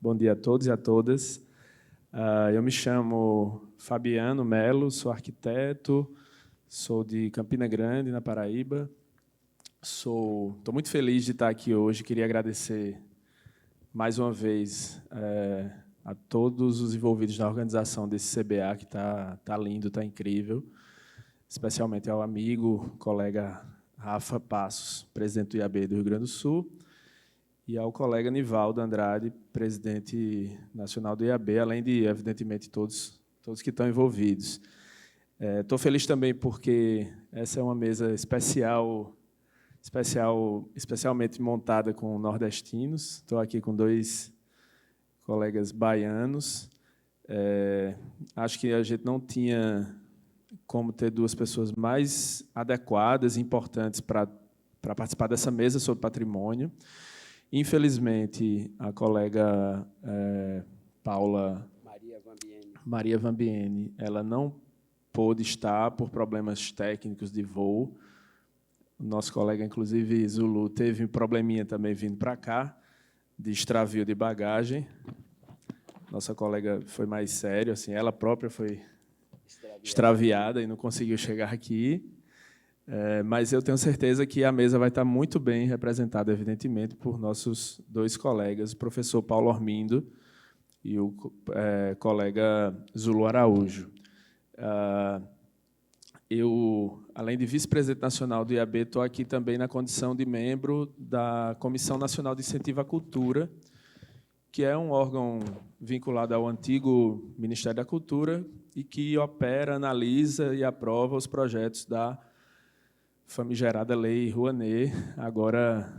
Bom dia a todos e a todas. Eu me chamo Fabiano Melo, sou arquiteto, sou de Campina Grande, na Paraíba. Estou muito feliz de estar aqui hoje. Queria agradecer mais uma vez a todos os envolvidos na organização desse CBA, que tá lindo, está incrível, especialmente ao amigo, colega Rafa Passos, presidente do IAB do Rio Grande do Sul, e ao colega Nivaldo Andrade, presidente nacional do IAB, além de, evidentemente, todos que estão envolvidos. Estou feliz também porque essa é uma mesa especialmente montada com nordestinos. Estou aqui com 2 colegas baianos. Acho que a gente não tinha como ter 2 pessoas mais adequadas e importantes para participar dessa mesa sobre patrimônio. Infelizmente, a colega Paula Maria Vambiene, ela não pôde estar por problemas técnicos de voo. O nosso colega, inclusive, Zulu, teve um probleminha também vindo para cá, de extravio de bagagem. Nossa colega foi mais sério, assim, ela própria foi extraviada e não conseguiu chegar aqui. Mas eu tenho certeza que a mesa vai estar muito bem representada, evidentemente, por nossos 2 colegas, o professor Paulo Ormindo e o colega Zulu Araújo. Eu, além de vice-presidente nacional do IAB, estou aqui também na condição de membro da Comissão Nacional de Incentivo à Cultura, que é um órgão vinculado ao antigo Ministério da Cultura e que opera, analisa e aprova os projetos da famigerada Lei Rouanet, agora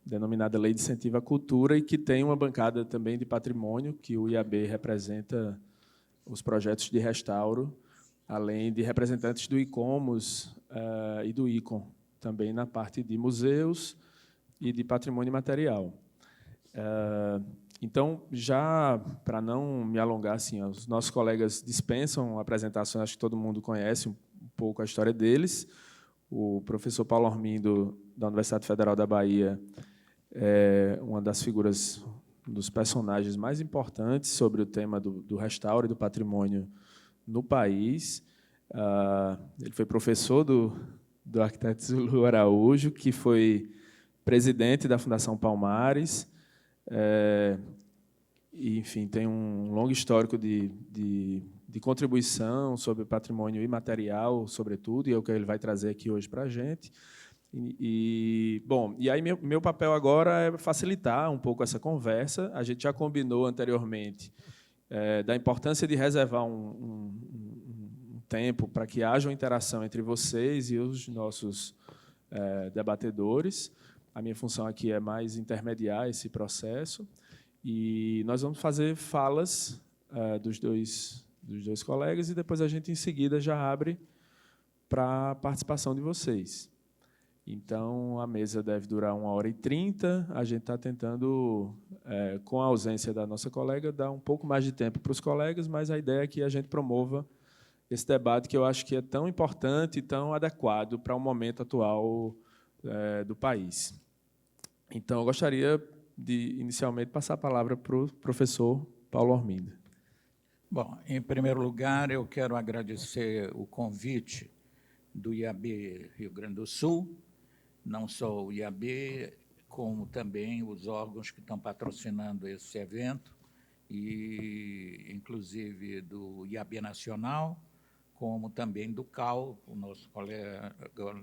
denominada Lei de Incentivo à Cultura, e que tem uma bancada também de patrimônio, que o IAB representa os projetos de restauro, além de representantes do ICOMOS e do ICOM, também na parte de museus e de patrimônio material. Então, já para não me alongar, assim, os nossos colegas dispensam apresentações, acho que todo mundo conhece um pouco a história deles. O professor Paulo Ormindo, da Universidade Federal da Bahia, é uma das figuras, um dos personagens mais importantes sobre o tema do restauro e do patrimônio no país. Ele foi professor do arquiteto Zulu Araújo, que foi presidente da Fundação Palmares, e, enfim, tem um longo histórico de contribuição sobre patrimônio imaterial, sobretudo, e é o que ele vai trazer aqui hoje para a gente. Bom, e aí meu papel agora é facilitar um pouco essa conversa. A gente já combinou anteriormente da importância de reservar um tempo para que haja uma interação entre vocês e os nossos debatedores. A minha função aqui é mais intermediar esse processo. E nós vamos fazer falas dos dois colegas e depois a gente, em seguida, já abre para a participação de vocês. Então, a mesa deve durar 1h30. A gente está tentando, com a ausência da nossa colega, dar um pouco mais de tempo para os colegas, mas a ideia é que a gente promova esse debate que eu acho que é tão importante e tão adequado para o momento atual do país. Então, eu gostaria de, inicialmente, passar a palavra para o professor Paulo Ormindo. Bom, em primeiro lugar, eu quero agradecer o convite do IAB Rio Grande do Sul, não só o IAB, como também os órgãos que estão patrocinando esse evento, e inclusive do IAB Nacional, como também do CAL, o nosso colega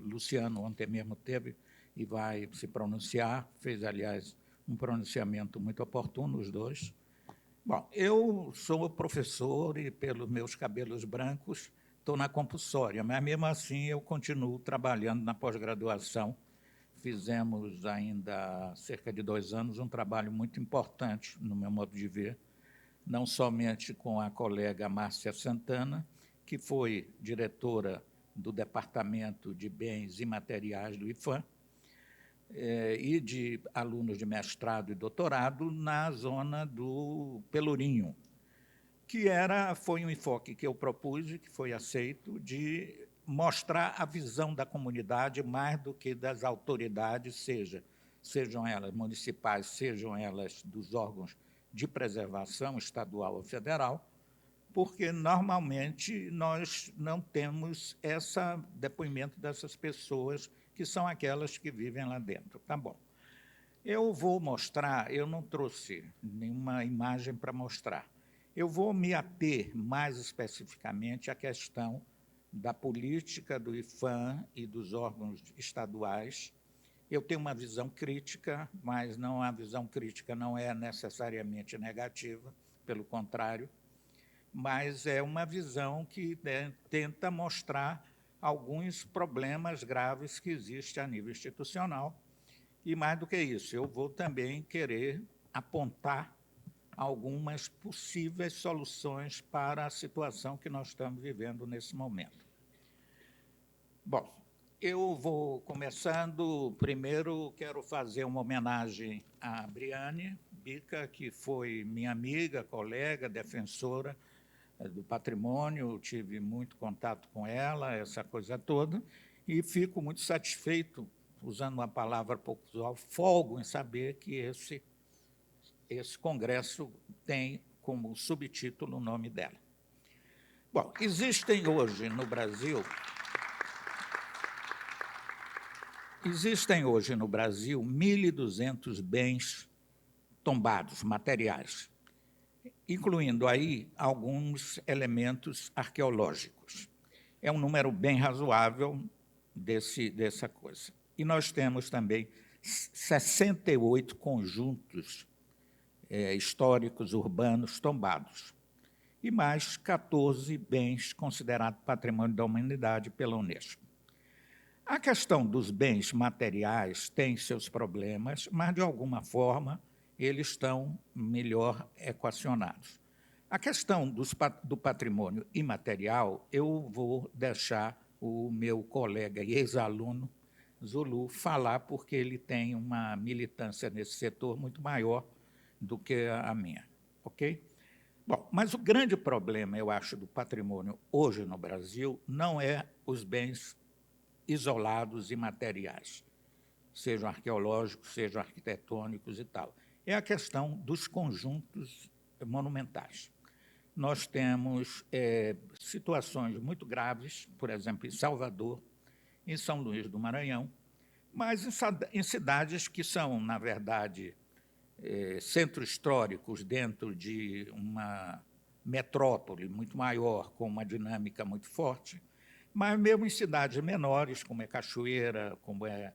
Luciano ontem mesmo teve e vai se pronunciar, fez, aliás, um pronunciamento muito oportuno, os 2. Bom, eu sou professor e, pelos meus cabelos brancos, estou na compulsória, mas, mesmo assim, eu continuo trabalhando na pós-graduação. Fizemos ainda há cerca de 2 anos um trabalho muito importante, no meu modo de ver, não somente com a colega Márcia Santana, que foi diretora do Departamento de Bens Imateriais do IFAM, e de alunos de mestrado e doutorado na zona do Pelourinho, que foi um enfoque que eu propus e que foi aceito, de mostrar a visão da comunidade mais do que das autoridades, sejam elas municipais, sejam elas dos órgãos de preservação estadual ou federal, porque, normalmente, nós não temos esse depoimento dessas pessoas, que são aquelas que vivem lá dentro. Tá bom. Eu vou mostrar, eu não trouxe nenhuma imagem para mostrar. Eu vou me ater mais especificamente à questão da política do IPHAN e dos órgãos estaduais. Eu tenho uma visão crítica, mas a visão crítica não é necessariamente negativa, pelo contrário, mas é uma visão que tenta mostrar alguns problemas graves que existem a nível institucional. E, mais do que isso, eu vou também querer apontar algumas possíveis soluções para a situação que nós estamos vivendo nesse momento. Bom, eu vou começando. Primeiro, quero fazer uma homenagem à Briane Bica, que foi minha amiga, colega, defensora do patrimônio. Eu tive muito contato com ela, essa coisa toda, e fico muito satisfeito, usando uma palavra pouco usual, folgo em saber que esse congresso tem como subtítulo o nome dela. Bom, existem hoje no Brasil 1.200 bens tombados, materiais, incluindo aí alguns elementos arqueológicos. É um número bem razoável dessa coisa. E nós temos também 68 conjuntos históricos urbanos tombados e mais 14 bens considerados patrimônio da humanidade pela Unesco. A questão dos bens materiais tem seus problemas, mas, de alguma forma, eles estão melhor equacionados. A questão do patrimônio imaterial, eu vou deixar o meu colega e ex-aluno, Zulu, falar, porque ele tem uma militância nesse setor muito maior do que a minha. Ok? Bom, mas o grande problema, eu acho, do patrimônio hoje no Brasil não é os bens isolados e materiais, sejam arqueológicos, sejam arquitetônicos e tal. É a questão dos conjuntos monumentais. Nós temos situações muito graves, por exemplo, em Salvador, em São Luís do Maranhão, mas em cidades que são, na verdade, centros históricos dentro de uma metrópole muito maior, com uma dinâmica muito forte, mas mesmo em cidades menores, como é Cachoeira, como é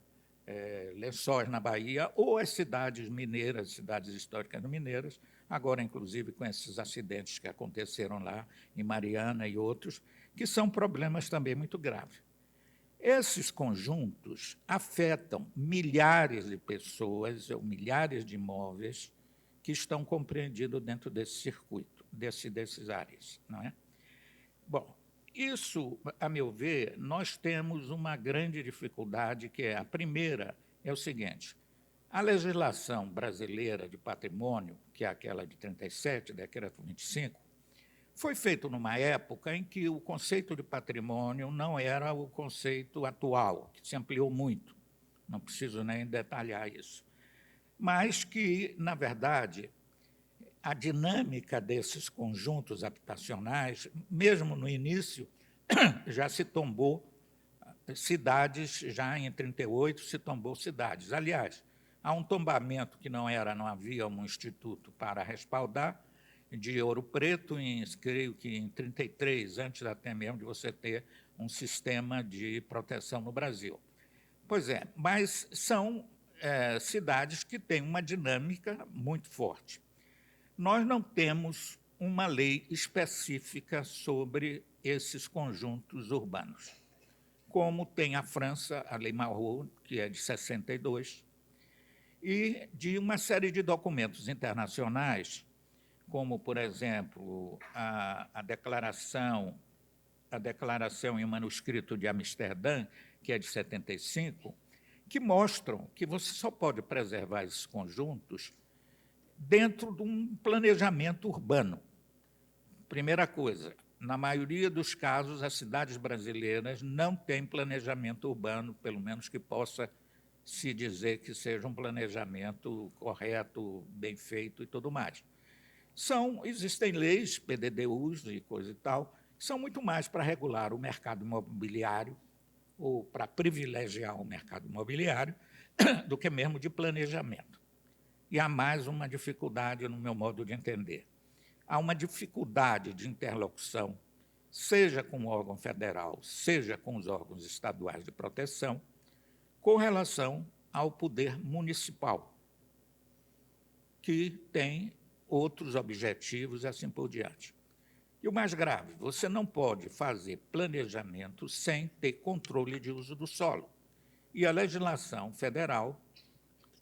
Lençóis, na Bahia, ou as cidades mineiras, cidades históricas mineiras, agora, inclusive, com esses acidentes que aconteceram lá em Mariana e outros, que são problemas também muito graves. Esses conjuntos afetam milhares de pessoas ou milhares de imóveis que estão compreendidos dentro desse circuito, desses áreas, não é? Bom, isso, a meu ver, nós temos uma grande dificuldade, que a primeira é o seguinte: a legislação brasileira de patrimônio, que é aquela de 37, decreto 25, foi feito numa época em que o conceito de patrimônio não era o conceito atual, que se ampliou muito, não preciso nem detalhar isso, mas que, na verdade, a dinâmica desses conjuntos habitacionais, mesmo no início, já se tombou cidades, já em 38 se tombou cidades. Aliás, há um tombamento que não havia um instituto para respaldar, de Ouro Preto, creio que em 33, antes até mesmo de você ter um sistema de proteção no Brasil. Pois é, mas são cidades que têm uma dinâmica muito forte. Nós não temos uma lei específica sobre esses conjuntos urbanos, como tem a França, a Lei Malraux, que é de 62, e de uma série de documentos internacionais, como, por exemplo, a declaração em manuscrito de Amsterdã, que é de 75, que mostram que você só pode preservar esses conjuntos dentro de um planejamento urbano. Primeira coisa, na maioria dos casos, as cidades brasileiras não têm planejamento urbano, pelo menos que possa se dizer que seja um planejamento correto, bem feito e tudo mais. Existem leis, PDDUs e coisa e tal, que são muito mais para regular o mercado imobiliário ou para privilegiar o mercado imobiliário do que mesmo de planejamento. E há mais uma dificuldade no meu modo de entender. Há uma dificuldade de interlocução, seja com o órgão federal, seja com os órgãos estaduais de proteção, com relação ao poder municipal, que tem outros objetivos e assim por diante. E o mais grave, você não pode fazer planejamento sem ter controle de uso do solo. E a legislação federal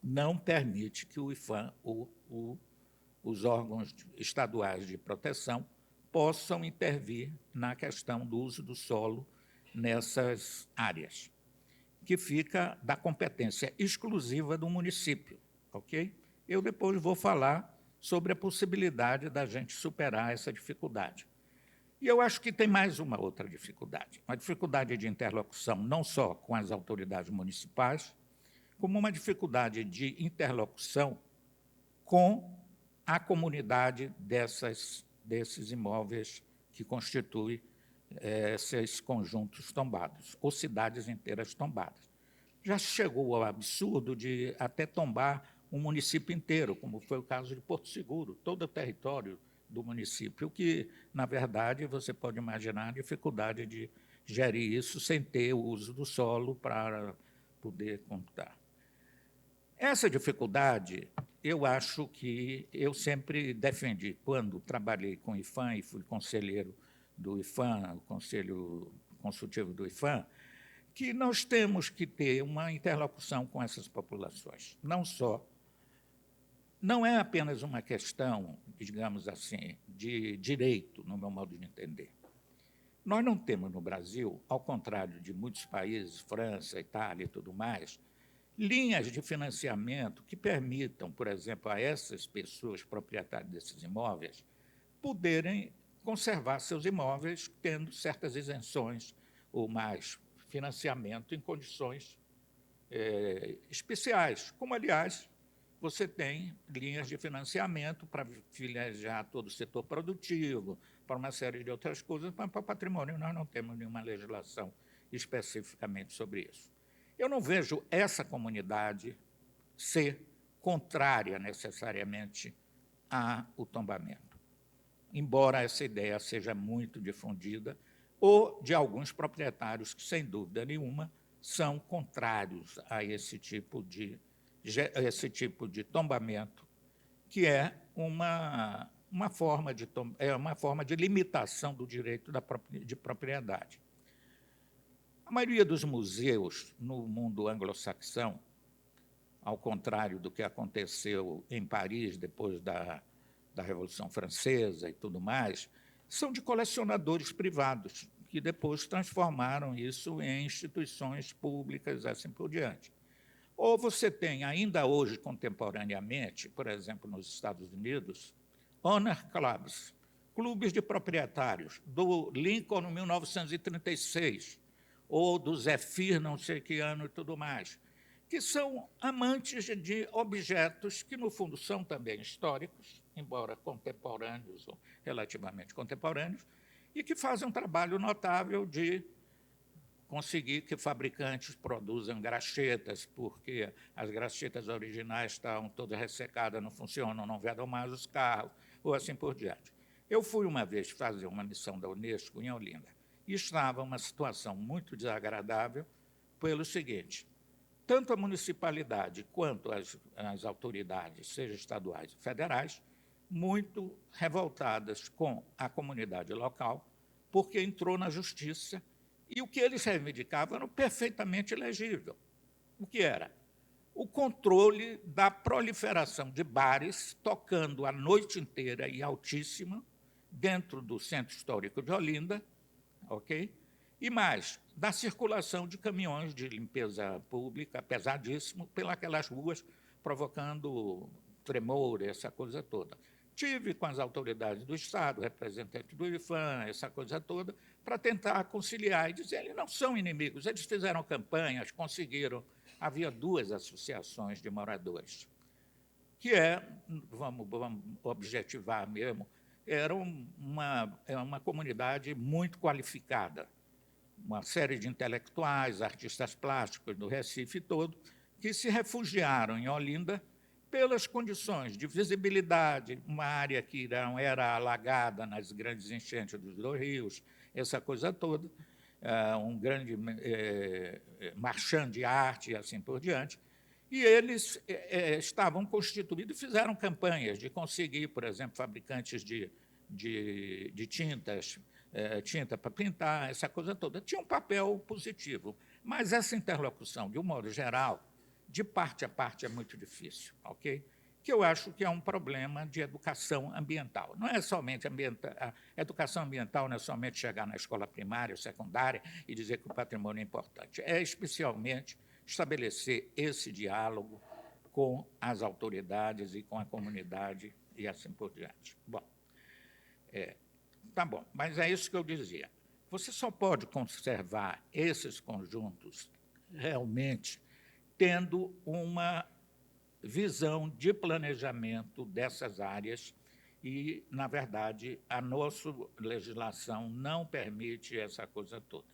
não permite que o IPHAN ou os órgãos estaduais de proteção possam intervir na questão do uso do solo nessas áreas, que fica da competência exclusiva do município, ok? Eu depois vou falar sobre a possibilidade da gente superar essa dificuldade. E eu acho que tem mais uma outra dificuldade, uma dificuldade de interlocução não só com as autoridades municipais, como uma dificuldade de interlocução com a comunidade desses imóveis que constituem esses conjuntos tombados, ou cidades inteiras tombadas. Já chegou ao absurdo de até tombar um município inteiro, como foi o caso de Porto Seguro, todo o território do município, o que, na verdade, você pode imaginar a dificuldade de gerir isso sem ter o uso do solo para poder computar. Essa dificuldade, eu acho que eu sempre defendi, quando trabalhei com o IPHAN e fui conselheiro do IPHAN, o Conselho Consultivo do IPHAN, que nós temos que ter uma interlocução com essas populações. Não é apenas uma questão, digamos assim, de direito, no meu modo de entender. Nós não temos no Brasil, ao contrário de muitos países, França, Itália e tudo mais, linhas de financiamento que permitam, por exemplo, a essas pessoas proprietárias desses imóveis poderem conservar seus imóveis tendo certas isenções ou mais financiamento em condições especiais, como, aliás, você tem linhas de financiamento para privilegiar todo o setor produtivo, para uma série de outras coisas, mas para o patrimônio nós não temos nenhuma legislação especificamente sobre isso. Eu não vejo essa comunidade ser contrária necessariamente ao tombamento, embora essa ideia seja muito difundida, ou de alguns proprietários que, sem dúvida nenhuma, são contrários a esse tipo de tombamento, que é uma forma de limitação do direito de propriedade. A maioria dos museus no mundo anglo-saxão, ao contrário do que aconteceu em Paris depois da Revolução Francesa e tudo mais, são de colecionadores privados, que depois transformaram isso em instituições públicas, assim por diante. Ou você tem, ainda hoje, contemporaneamente, por exemplo, nos Estados Unidos, honor clubs, clubes de proprietários, do Lincoln, em 1936, ou do Zephyr, não sei que ano e tudo mais, que são amantes de objetos que, no fundo, são também históricos, embora contemporâneos ou relativamente contemporâneos, e que fazem um trabalho notável de conseguir que fabricantes produzam graxetas, porque as graxetas originais estão todas ressecadas, não funcionam, não vedam mais os carros, ou assim por diante. Eu fui uma vez fazer uma missão da Unesco em Olinda, e estava uma situação muito desagradável pelo seguinte: tanto a municipalidade quanto as autoridades, seja estaduais ou federais, muito revoltadas com a comunidade local, porque entrou na justiça e o que eles reivindicavam era perfeitamente legível. O que era? O controle da proliferação de bares tocando a noite inteira e altíssima dentro do Centro Histórico de Olinda, ok? E mais, da circulação de caminhões de limpeza pública pesadíssimo pelas ruas, provocando tremor, essa coisa toda. Tive com as autoridades do Estado, representante do IPHAN, essa coisa toda, para tentar conciliar e dizer, eles não são inimigos, eles fizeram campanhas, conseguiram. Havia 2 associações de moradores. que vamos objetivar mesmo, era uma comunidade muito qualificada, uma série de intelectuais, artistas plásticos do Recife todo, que se refugiaram em Olinda pelas condições de visibilidade, uma área que não era alagada nas grandes enchentes dos dois rios, essa coisa toda, um grande marchand de arte e assim por diante. E eles estavam constituídos e fizeram campanhas de conseguir, por exemplo, fabricantes de tintas, tinta para pintar, essa coisa toda. Tinha um papel positivo, mas essa interlocução, de um modo geral, de parte a parte, é muito difícil, ok? Que eu acho que é um problema de educação ambiental. Não é somente a educação ambiental não é somente chegar na escola primária, secundária e dizer que o patrimônio é importante. É especialmente estabelecer esse diálogo com as autoridades e com a comunidade e assim por diante. Bom, tá bom, mas é isso que eu dizia. Você só pode conservar esses conjuntos realmente tendo uma visão de planejamento dessas áreas e, na verdade, a nossa legislação não permite essa coisa toda.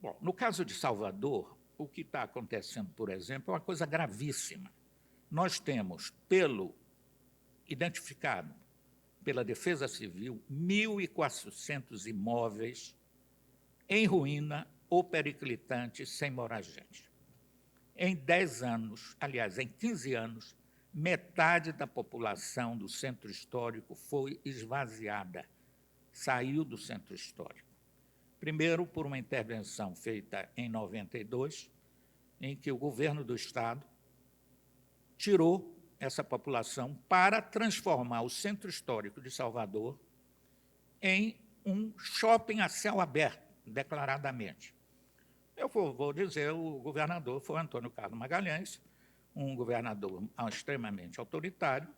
Bom, no caso de Salvador, o que está acontecendo, por exemplo, é uma coisa gravíssima. Nós temos, identificado pela Defesa Civil, 1.400 imóveis em ruína ou periclitantes sem morar gente. Em 10 anos, aliás, em 15 anos, metade da população do centro histórico foi esvaziada, saiu do centro histórico. Primeiro, por uma intervenção feita em 92, em que o governo do Estado tirou essa população para transformar o centro histórico de Salvador em um shopping a céu aberto, declaradamente. Eu vou dizer, o governador foi Antônio Carlos Magalhães, um governador extremamente autoritário,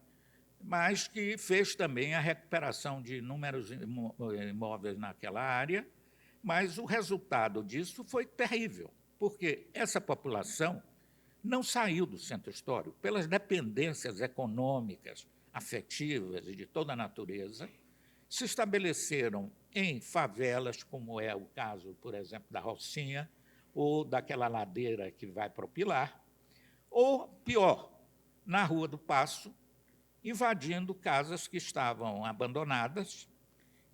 mas que fez também a recuperação de inúmeros imóveis naquela área, mas o resultado disso foi terrível, porque essa população não saiu do centro histórico pelas dependências econômicas, afetivas e de toda a natureza, se estabeleceram em favelas, como é o caso, por exemplo, da Rocinha, ou daquela ladeira que vai para o Pilar, ou, pior, na Rua do Paço, invadindo casas que estavam abandonadas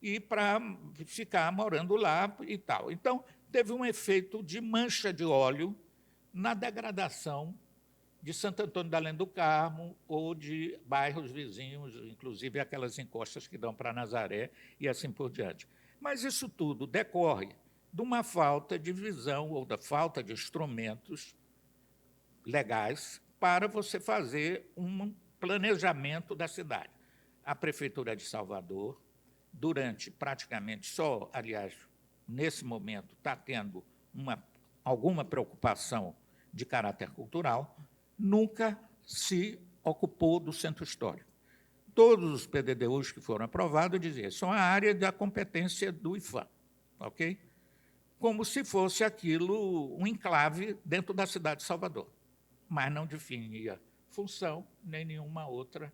e para ficar morando lá e tal. Então, teve um efeito de mancha de óleo na degradação de Santo Antônio da Além do Carmo ou de bairros vizinhos, inclusive aquelas encostas que dão para Nazaré e assim por diante. Mas isso tudo decorre de uma falta de visão ou da falta de instrumentos legais para você fazer um planejamento da cidade. A Prefeitura de Salvador, durante praticamente só, aliás, nesse momento, está tendo alguma preocupação de caráter cultural, nunca se ocupou do centro histórico. Todos os PDDUs que foram aprovados diziam são a área da competência do IFAM, ok? Como se fosse aquilo um enclave dentro da cidade de Salvador, mas não definia função nem nenhuma outra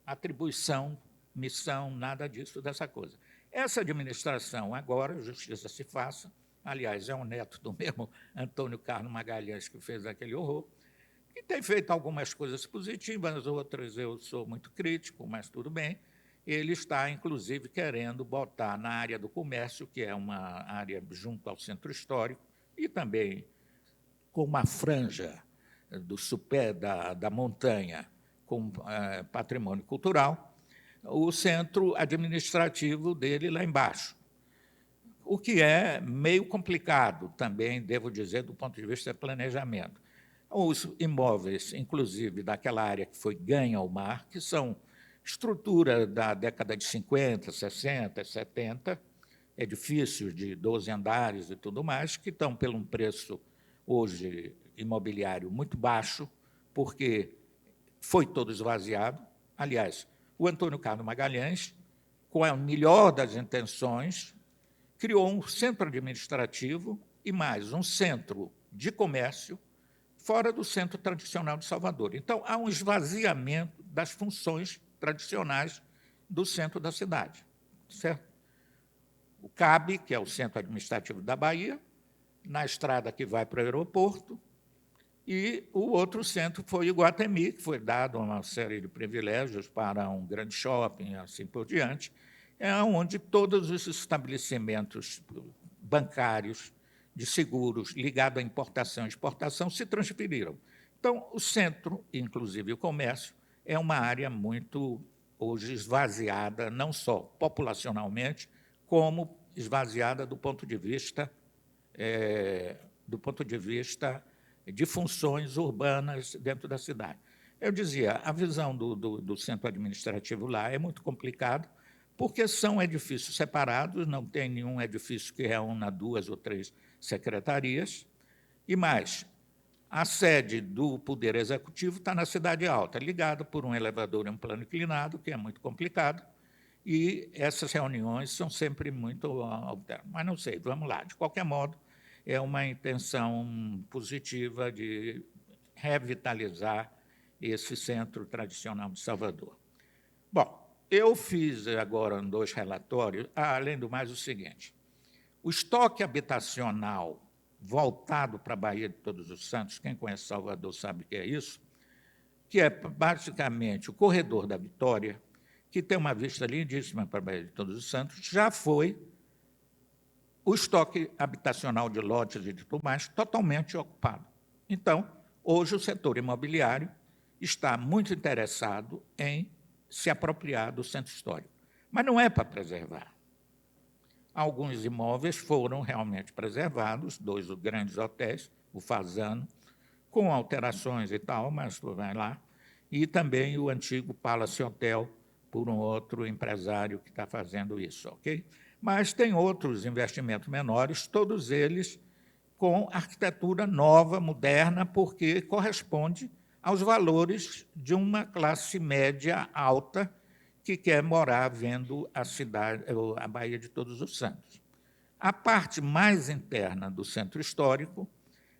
atribuição, missão, nada disso, dessa coisa. Essa administração, agora, justiça se faça, aliás, é um neto do mesmo Antônio Carlos Magalhães que fez aquele horror, que tem feito algumas coisas positivas, outras eu sou muito crítico, mas tudo bem. Ele está, inclusive, querendo botar na área do comércio, que é uma área junto ao centro histórico, e também com uma franja do supé da montanha com patrimônio cultural, o centro administrativo dele lá embaixo. O que é meio complicado também, devo dizer, do ponto de vista de planejamento. Os imóveis, inclusive, daquela área que foi ganha ao mar, que são estrutura da década de 50, 60, 70, edifícios de 12 andares e tudo mais, que estão pelo um preço, hoje, imobiliário muito baixo, porque foi todo esvaziado. Aliás, o Antônio Carlos Magalhães, com a melhor das intenções, criou um centro administrativo e mais um centro de comércio fora do centro tradicional de Salvador. Então, há um esvaziamento das funções tradicionais do centro da cidade, certo? O CAB, que é o Centro Administrativo da Bahia, na estrada que vai para o aeroporto, e o outro centro foi o Iguatemi, que foi dado uma série de privilégios para um grande shopping, assim por diante, onde todos os estabelecimentos bancários, de seguros, ligados à importação e exportação, se transferiram. Então, o centro, inclusive o comércio, é uma área muito, hoje, esvaziada, não só populacionalmente, como esvaziada do ponto de vista de funções urbanas dentro da cidade. Eu dizia, a visão do centro administrativo lá é muito complicado, porque são edifícios separados, não tem nenhum edifício que reúna 2 ou 3 secretarias, e mais, a sede do Poder Executivo está na Cidade Alta, ligada por um elevador e um plano inclinado, que é muito complicado, e essas reuniões são sempre muito alternas. Mas não sei, vamos lá. De qualquer modo, é uma intenção positiva de revitalizar esse centro tradicional de Salvador. Bom, eu fiz agora 2 relatórios, além do mais o seguinte: o estoque habitacional voltado para a Baía de Todos os Santos, quem conhece Salvador sabe o que é isso, que é basicamente o Corredor da Vitória, que tem uma vista lindíssima para a Baía de Todos os Santos, já foi o estoque habitacional de lotes e de tudo mais totalmente ocupado. Então, hoje o setor imobiliário está muito interessado em se apropriar do centro histórico. Mas não é para preservar. Alguns imóveis foram realmente preservados, 2 grandes hotéis, o Fasano, com alterações e tal, mas vai lá, e também o antigo Palace Hotel, por um outro empresário que está fazendo isso, ok? Mas tem outros investimentos menores, todos eles com arquitetura nova, moderna, porque corresponde aos valores de uma classe média alta que quer morar vendo a cidade, a Baía de Todos os Santos. A parte mais interna do centro histórico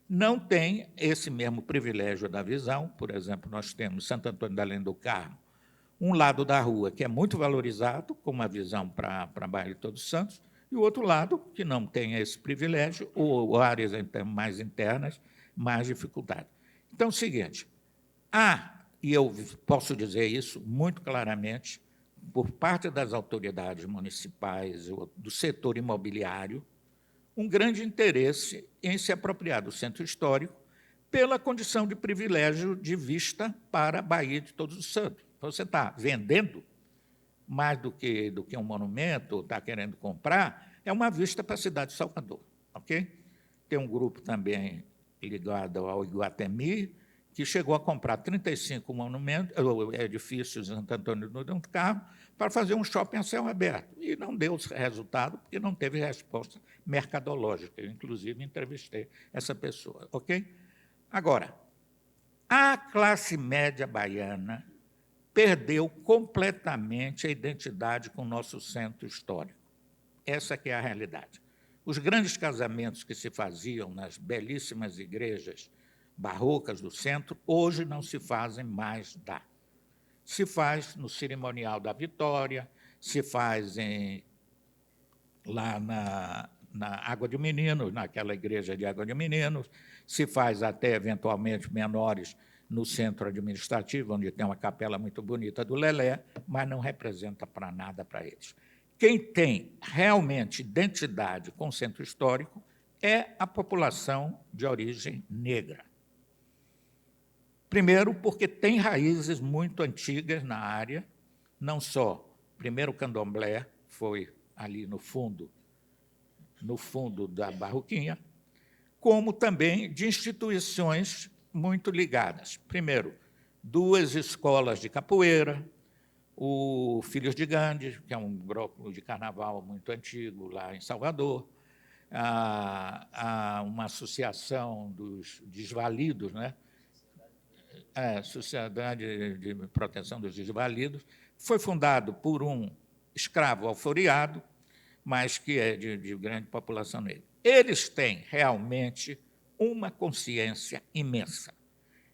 não tem esse mesmo privilégio da visão. Por exemplo, nós temos Santo Antônio da Além do Carmo, um lado da rua que é muito valorizado, com uma visão para a Baía de Todos os Santos, e o outro lado que não tem esse privilégio, ou áreas mais internas, mais dificuldade. Então, é o seguinte, e eu posso dizer isso muito claramente, por parte das autoridades municipais, do setor imobiliário, um grande interesse em se apropriar do centro histórico pela condição de privilégio de vista para a Baía de Todos os Santos. Você está vendendo mais do que um monumento, está querendo comprar, é uma vista para a cidade de Salvador. Ok? Tem um grupo também ligado ao Iguatemi, que chegou a comprar 35 edifícios em Santo Antônio do Carmo para fazer um shopping a céu aberto. E não deu resultado, porque não teve resposta mercadológica. Eu, inclusive, entrevistei essa pessoa. Ok? Agora, a classe média baiana perdeu completamente a identidade com o nosso centro histórico. Essa que é a realidade. Os grandes casamentos que se faziam nas belíssimas igrejas barrocas do centro, hoje não se fazem mais lá. Se faz no Cerimonial da Vitória, se faz lá na Água de Meninos, naquela igreja de Água de Meninos, se faz até, eventualmente, menores no centro administrativo, onde tem uma capela muito bonita do Lelé, mas não representa para nada para eles. Quem tem realmente identidade com o centro histórico é a população de origem negra. Primeiro, porque tem raízes muito antigas na área, não só, primeiro, o candomblé foi ali no fundo da Barroquinha, como também de instituições muito ligadas. Primeiro, 2 escolas de capoeira, o Filhos de Gandhi, que é um grupo de carnaval muito antigo lá em Salvador, uma associação dos desvalidos, né? Sociedade de Proteção dos Desvalidos, foi fundado por um escravo alforriado, mas que é de grande população negra. Eles têm realmente uma consciência imensa.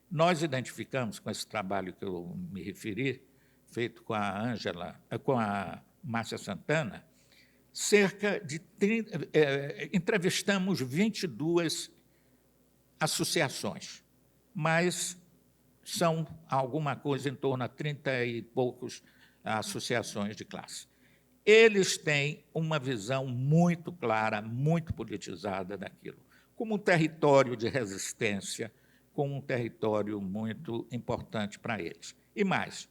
Nós identificamos, com esse trabalho que eu me referi, feito com a Márcia Santana, cerca de 30, entrevistamos 22 associações, mas são alguma coisa em torno a 30 e poucos associações de classe. Eles têm uma visão muito clara, muito politizada daquilo, como um território de resistência, como um território muito importante para eles. E mais,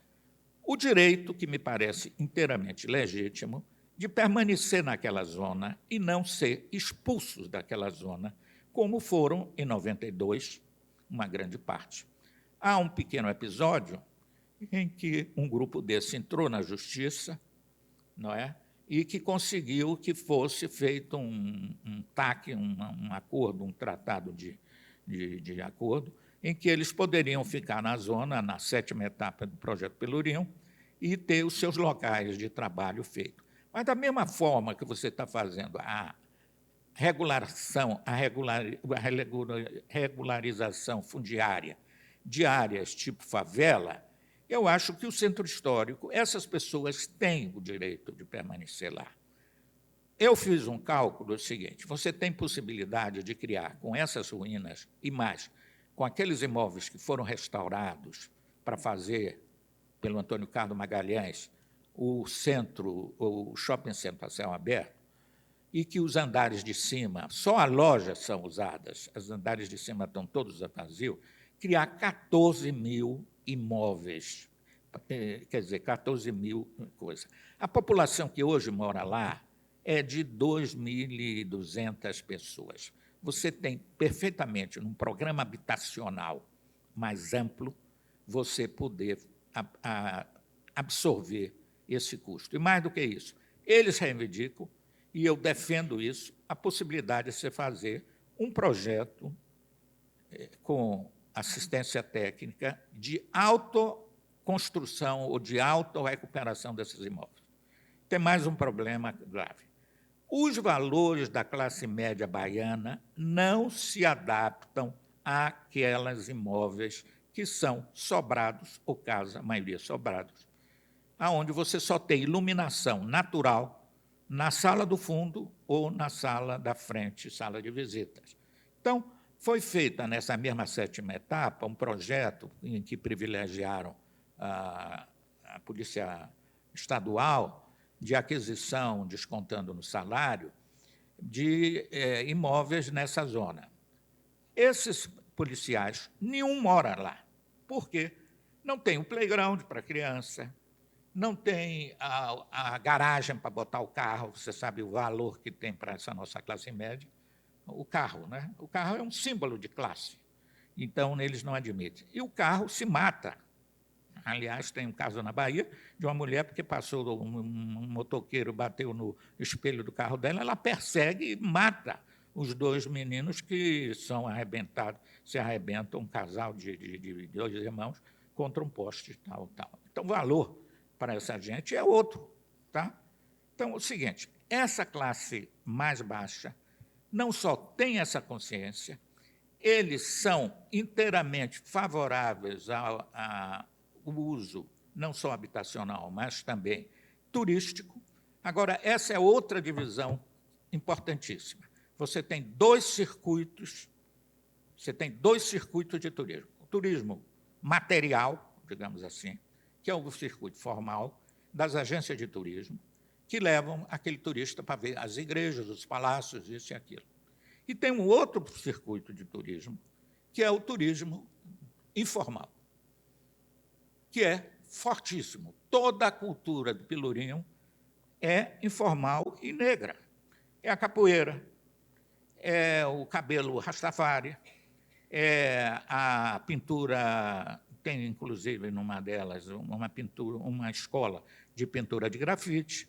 o direito, que me parece inteiramente legítimo, de permanecer naquela zona e não ser expulsos daquela zona, como foram em 92, uma grande parte. Há um pequeno episódio em que um grupo desse entrou na justiça, não é? E que conseguiu que fosse feito um TAC, um acordo, um tratado de acordo, em que eles poderiam ficar na zona, na 7ª etapa do Projeto Pelourinho, e ter os seus locais de trabalho feitos. Mas, da mesma forma que você está fazendo a regularização fundiária de áreas tipo favela, eu acho que o centro histórico, essas pessoas têm o direito de permanecer lá. Eu fiz um cálculo seguinte: você tem possibilidade de criar, com essas ruínas e mais, com aqueles imóveis que foram restaurados para fazer, pelo Antônio Carlos Magalhães, o shopping centro a céu aberto, e que os andares de cima, só as lojas são usadas, os andares de cima estão todos vazios, criar 14 mil imóveis, quer dizer, 14 mil coisas. A população que hoje mora lá é de 2.200 pessoas. Você tem perfeitamente, num programa habitacional mais amplo, você poder absorver esse custo. E mais do que isso, eles reivindicam, e eu defendo isso, a possibilidade de você fazer um projeto com assistência técnica de autoconstrução ou de autorrecuperação desses imóveis. Tem mais um problema grave. Os valores da classe média baiana não se adaptam àqueles imóveis que são sobrados, ou casa, a maioria sobrados, aonde você só tem iluminação natural na sala do fundo ou na sala da frente, sala de visitas. Então, foi feita nessa mesma 7ª etapa um projeto em que privilegiaram a Polícia Estadual de aquisição, descontando no salário, de imóveis nessa zona. Esses policiais, nenhum mora lá. Por quê? Não tem um playground para criança, não tem a garagem para botar o carro, você sabe o valor que tem para essa nossa classe média, o carro, né? O carro é um símbolo de classe, então eles não admitem. E o carro se mata. Aliás, tem um caso na Bahia de uma mulher porque passou um motoqueiro, bateu no espelho do carro dela, ela persegue e mata os 2 meninos que são arrebentados, se arrebentam, um casal de 2 irmãos contra um poste, tal. Então, o valor para essa gente é outro. Tá? Então, é o seguinte, essa classe mais baixa não só tem essa consciência, eles são inteiramente favoráveis ao uso, não só habitacional, mas também turístico. Agora, essa é outra divisão importantíssima. Você tem 2 circuitos de turismo. O turismo material, digamos assim, que é o circuito formal das agências de turismo, que levam aquele turista para ver as igrejas, os palácios, isso e aquilo. E tem um outro circuito de turismo, que é o turismo informal, que é fortíssimo. Toda a cultura do Pelourinho é informal e negra. É a capoeira, é o cabelo rastafari, é a pintura, tem inclusive numa delas uma escola de pintura de grafite,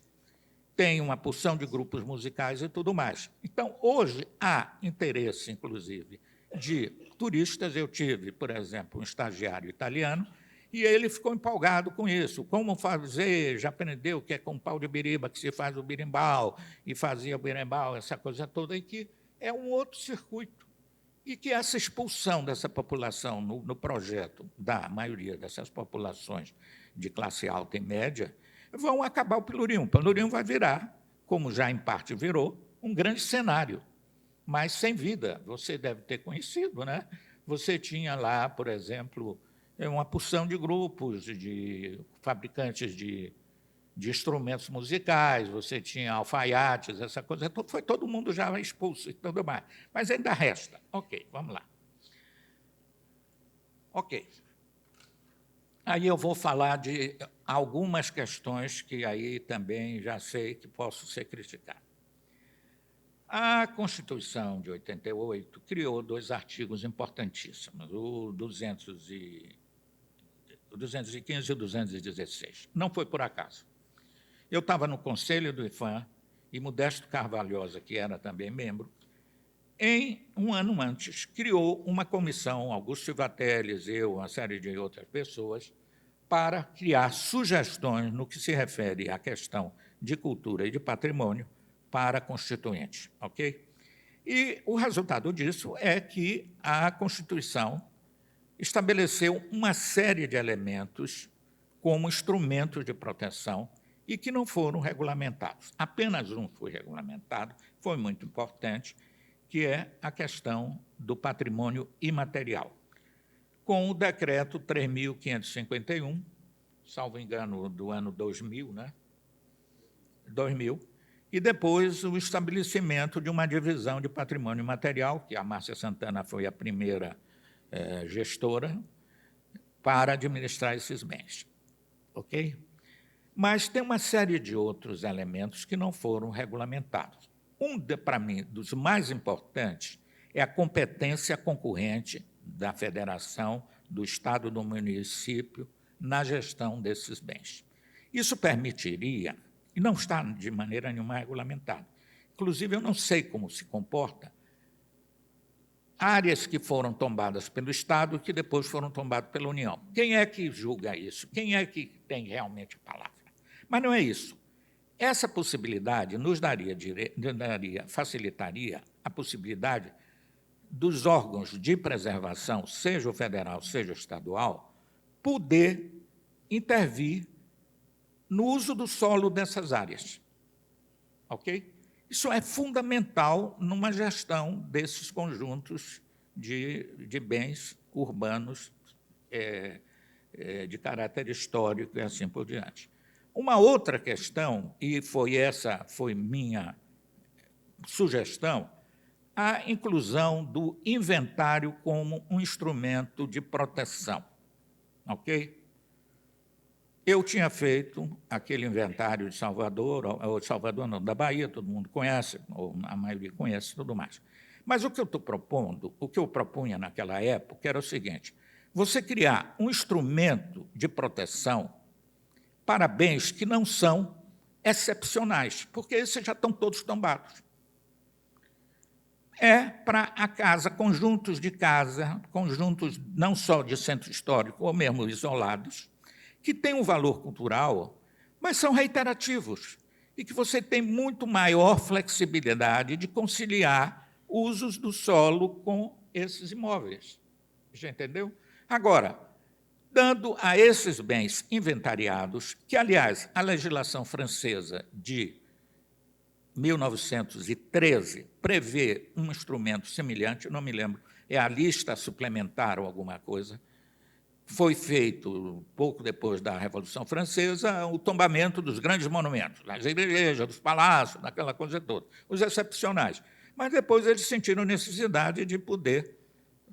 tem uma porção de grupos musicais e tudo mais. Então, hoje, há interesse, inclusive, de turistas. Eu tive, por exemplo, um estagiário italiano, e ele ficou empolgado com isso. Como fazer, já aprendeu que é com pau de biriba que se faz o birimbau, e fazia o birimbau, essa coisa toda, e que é um outro circuito. e que essa expulsão dessa população no projeto da maioria dessas populações de classe alta e média vão acabar o Pelourinho. O Pelourinho vai virar, como já em parte virou, um grande cenário, mas sem vida. Você deve ter conhecido, né? Você tinha lá, por exemplo, uma porção de grupos de fabricantes de instrumentos musicais, você tinha alfaiates, essa coisa, foi todo mundo já expulso e tudo mais. Mas ainda resta. Ok, vamos lá. Ok. Aí eu vou falar de algumas questões que aí também já sei que posso ser criticado. A Constituição de 88 criou 2 artigos importantíssimos, o 215 e o 216. Não foi por acaso. Eu estava no conselho do IFAM e Modesto Carvalhosa, que era também membro, em um ano antes, criou uma comissão, Augusto Silva Teles, eu, uma série de outras pessoas, para criar sugestões no que se refere à questão de cultura e de patrimônio para a Constituinte. Ok? E o resultado disso é que a Constituição estabeleceu uma série de elementos como instrumentos de proteção e que não foram regulamentados. Apenas um foi regulamentado, foi muito importante, que é a questão do patrimônio imaterial. Com o decreto 3.551, salvo engano, do ano 2000, né? 2000, e depois o estabelecimento de uma divisão de patrimônio imaterial, que a Márcia Santana foi a primeira gestora, para administrar esses bens. Ok? Mas tem uma série de outros elementos que não foram regulamentados. Para mim, dos mais importantes é a competência concorrente da federação, do Estado, do município, na gestão desses bens. Isso permitiria, e não está de maneira nenhuma regulamentado, inclusive eu não sei como se comporta, áreas que foram tombadas pelo Estado e que depois foram tombadas pela União. Quem é que julga isso? Quem é que tem realmente a palavra? Mas não é isso. Essa possibilidade nos facilitaria a possibilidade dos órgãos de preservação, seja o federal, seja o estadual, poder intervir no uso do solo dessas áreas. Ok? Isso é fundamental numa gestão desses conjuntos de bens urbanos de caráter histórico e assim por diante. Uma outra questão, e foi minha sugestão, a inclusão do inventário como um instrumento de proteção. Ok? Eu tinha feito aquele inventário de Salvador, ou de Salvador não, da Bahia, todo mundo conhece, ou a maioria conhece e tudo mais. Mas o que eu estou propondo, o que eu propunha naquela época, era o seguinte: você criar um instrumento de proteção para bens que não são excepcionais, porque esses já estão todos tombados. É para a casa, conjuntos de casa, conjuntos não só de centro histórico, ou mesmo isolados, que têm um valor cultural, mas são reiterativos, e que você tem muito maior flexibilidade de conciliar usos do solo com esses imóveis. Já entendeu? Agora, dando a esses bens inventariados, que, aliás, a legislação francesa de 1913 prevê um instrumento semelhante, não me lembro, é a lista suplementar ou alguma coisa. Foi feito, pouco depois da Revolução Francesa, o tombamento dos grandes monumentos, das igrejas, dos palácios, daquela coisa toda, os excepcionais. Mas depois eles sentiram necessidade de poder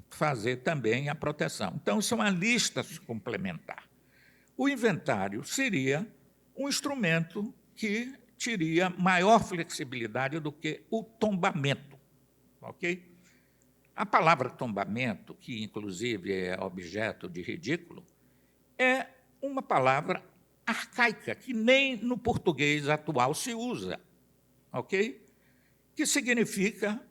fazer também a proteção. Então, isso é uma lista complementar. O inventário seria um instrumento que teria maior flexibilidade do que o tombamento. Ok? A palavra tombamento, que inclusive é objeto de ridículo, é uma palavra arcaica, que nem no português atual se usa, ok? Que significa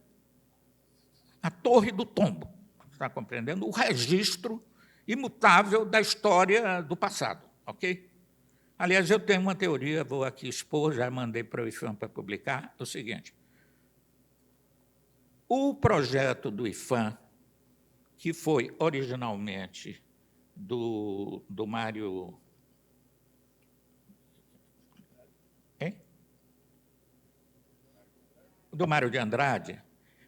a torre do tombo, está compreendendo? O registro imutável da história do passado, ok? Aliás, eu tenho uma teoria, vou aqui expor, já mandei para o IFAM para publicar, é o seguinte: o projeto do IFAM que foi originalmente do Mário... Hein? Do Mário de Andrade,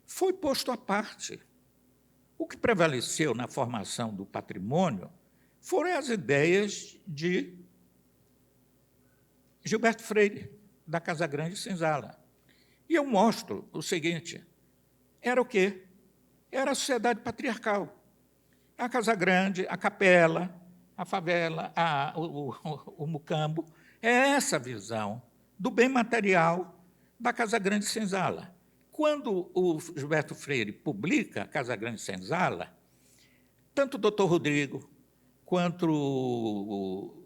foi posto à parte. O que prevaleceu na formação do patrimônio foram as ideias de Gilberto Freire, da Casa Grande Senzala. E eu mostro o seguinte, era o quê? Era a sociedade patriarcal. A Casa Grande, a capela, a favela, o mucambo, é essa visão do bem material da Casa Grande Senzala. Quando o Gilberto Freire publica a Casa Grande Senzala, tanto o doutor Rodrigo quanto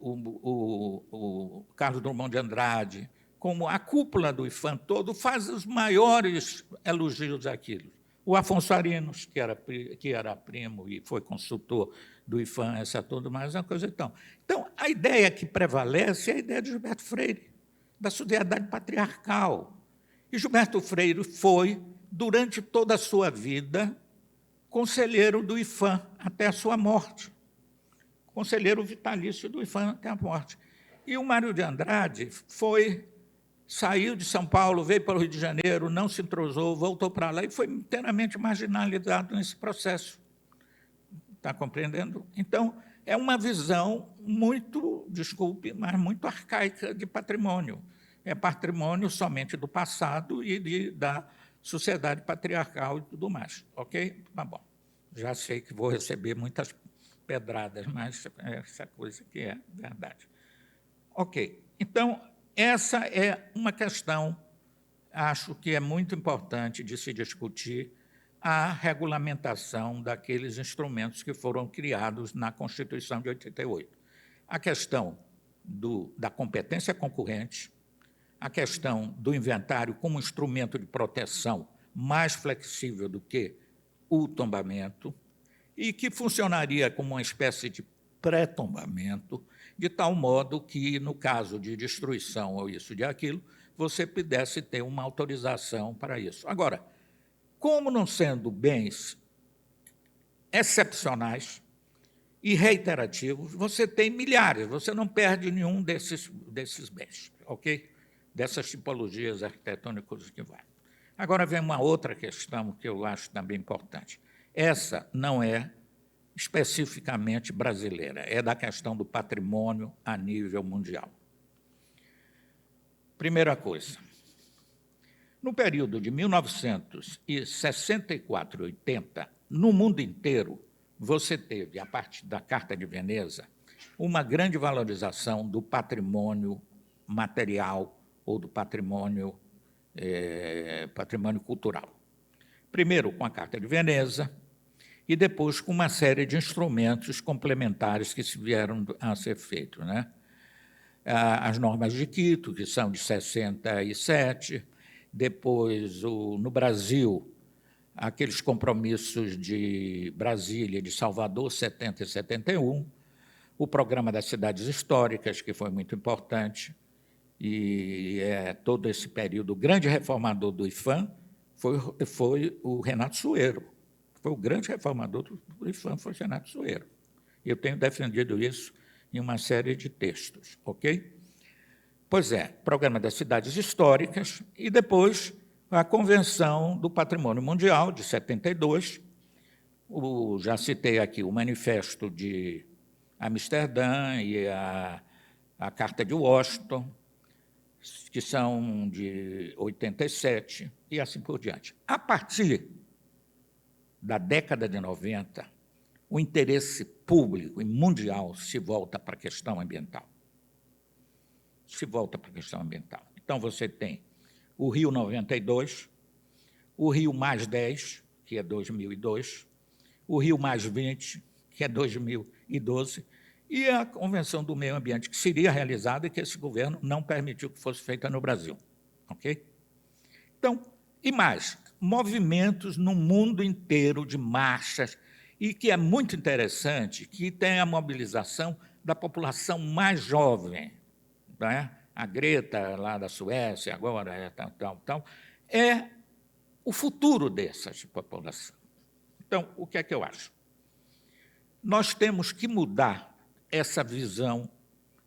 o Carlos Drummond de Andrade, como a cúpula do IFAM todo, faz os maiores elogios àquilo. O Afonso Arinos, que era primo e foi consultor do IFAM, essa tudo mais, uma coisa então. Então, a ideia que prevalece é a ideia de Gilberto Freire, da sociedade patriarcal. E Gilberto Freire foi, durante toda a sua vida, conselheiro do IFAM até a sua morte. Conselheiro vitalício do IFAM até a morte. E o Mário de Andrade saiu de São Paulo, veio para o Rio de Janeiro, não se entrosou, voltou para lá e foi inteiramente marginalizado nesse processo. Está compreendendo? Então, é uma visão muito, desculpe, mas muito arcaica de patrimônio. É patrimônio somente do passado e da sociedade patriarcal e tudo mais. Ok? Tá bom. Já sei que vou receber muitas pedradas, mas é essa coisa que é verdade. Ok. Então, essa é uma questão, acho que é muito importante de se discutir, a regulamentação daqueles instrumentos que foram criados na Constituição de 88. A questão da competência concorrente, a questão do inventário como instrumento de proteção mais flexível do que o tombamento, e que funcionaria como uma espécie de pré-tombamento, de tal modo que, no caso de destruição ou isso de aquilo, você pudesse ter uma autorização para isso. Agora, como não sendo bens excepcionais e reiterativos, você tem milhares, você não perde nenhum desses bens, ok? Dessas tipologias arquitetônicas que vai. Agora vem uma outra questão que eu acho também importante. Essa não é especificamente brasileira, é da questão do patrimônio a nível mundial. Primeira coisa, no período de 1964 e 80, no mundo inteiro, você teve, a partir da Carta de Veneza, uma grande valorização do patrimônio material ou do patrimônio cultural. Primeiro com a Carta de Veneza e depois com uma série de instrumentos complementares que vieram a ser feitos, né? As normas de Quito, que são de 67, depois, no Brasil, aqueles compromissos de Brasília, de Salvador, 70 e 71, o Programa das Cidades Históricas, que foi muito importante, e todo esse período, o grande reformador do IFAM foi o Renato Sueiro. Foi o grande reformador do IFAM, foi o Renato Sueiro. Eu tenho defendido isso em uma série de textos, ok? Pois é, Programa das Cidades Históricas e depois a Convenção do Patrimônio Mundial, de 72, já citei aqui o Manifesto de Amsterdã e a Carta de Washington, que são de 87, e assim por diante. A partir da década de 90, o interesse público e mundial se volta para a questão ambiental. Então, você tem o Rio 92, o Rio mais 10, que é 2002, o Rio mais 20, que é 2012, e a Convenção do Meio Ambiente, que seria realizada e que esse governo não permitiu que fosse feita no Brasil. Ok? Então, e mais, movimentos no mundo inteiro de marchas, e que é muito interessante, que tem a mobilização da população mais jovem, né? A Greta, lá da Suécia, agora, tal, é o futuro dessa população. Então, o que é que eu acho? nós temos que mudar essa visão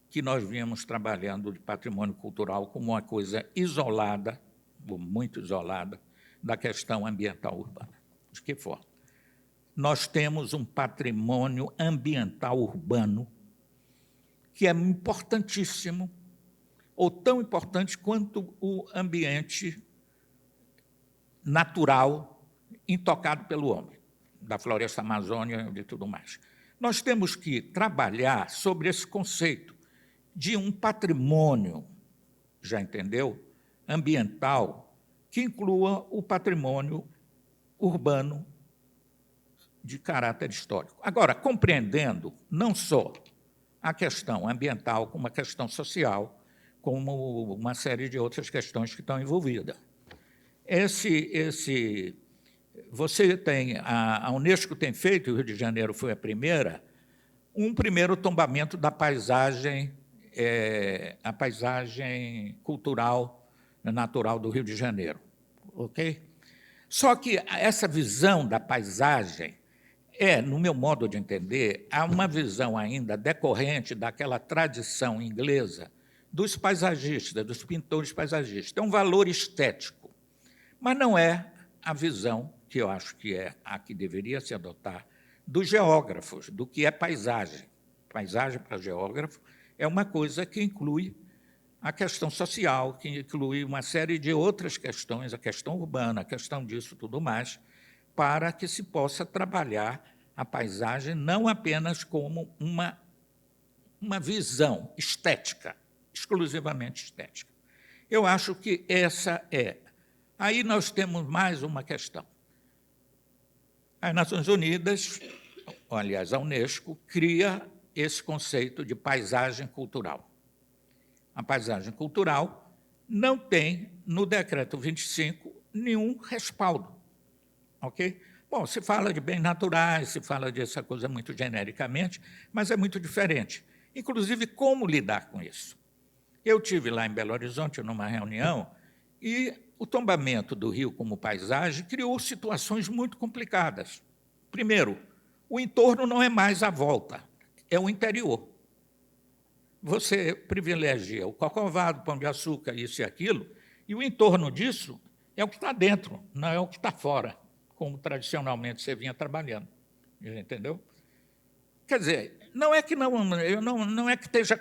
que nós viemos trabalhando de patrimônio cultural como uma coisa isolada, ou muito isolada, da questão ambiental urbana. De que forma? Nós temos um patrimônio ambiental urbano que é importantíssimo, ou tão importante quanto o ambiente natural intocado pelo homem, da floresta amazônica e tudo mais. Nós temos que trabalhar sobre esse conceito de um patrimônio, já entendeu, ambiental, que inclua o patrimônio urbano de caráter histórico. Agora, compreendendo não só a questão ambiental, como a questão social, como uma série de outras questões que estão envolvidas. Você tem, a Unesco tem feito, o Rio de Janeiro foi a primeira, um primeiro tombamento da paisagem, a paisagem cultural natural do Rio de Janeiro. Ok? Só que essa visão da paisagem no meu modo de entender, há uma visão ainda decorrente daquela tradição inglesa dos paisagistas, dos pintores paisagistas. É um valor estético, mas não é a visão, que eu acho que é a que deveria se adotar, dos geógrafos, do que é paisagem. Paisagem, para geógrafo, é uma coisa que inclui a questão social, que inclui uma série de outras questões, a questão urbana, a questão disso tudo mais, para que se possa trabalhar a paisagem não apenas como uma visão estética, exclusivamente estética. Eu acho que essa é. Aí nós temos mais uma questão. As Nações Unidas, ou, aliás, a Unesco, cria esse conceito de paisagem cultural. A paisagem cultural não tem, no Decreto 25, nenhum respaldo. Ok? Bom, se fala de bens naturais, se fala dessa coisa muito genericamente, mas é muito diferente. Inclusive, como lidar com isso? Eu tive lá em Belo Horizonte, numa reunião, e o tombamento do rio como paisagem criou situações muito complicadas. Primeiro, o entorno não é mais a volta, é o interior. Você privilegia o Corcovado, Pão de Açúcar, isso e aquilo, e o entorno disso é o que está dentro, não é o que está fora, como tradicionalmente você vinha trabalhando. Entendeu? Quer dizer, não é que não é que esteja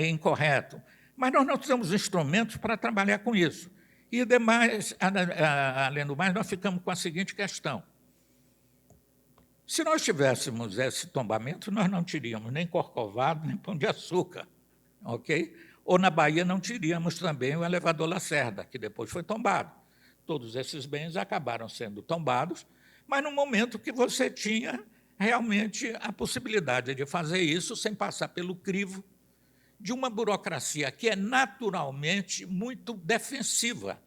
incorreto, mas nós não temos instrumentos para trabalhar com isso. E, demais, além do mais, nós ficamos com a seguinte questão. Se nós tivéssemos esse tombamento, nós não teríamos nem Corcovado, nem Pão de Açúcar. Ok? Ou, na Bahia, não teríamos também o elevador Lacerda, que depois foi tombado. Todos esses bens acabaram sendo tombados, mas no momento que você tinha realmente a possibilidade de fazer isso sem passar pelo crivo de uma burocracia que é naturalmente muito defensiva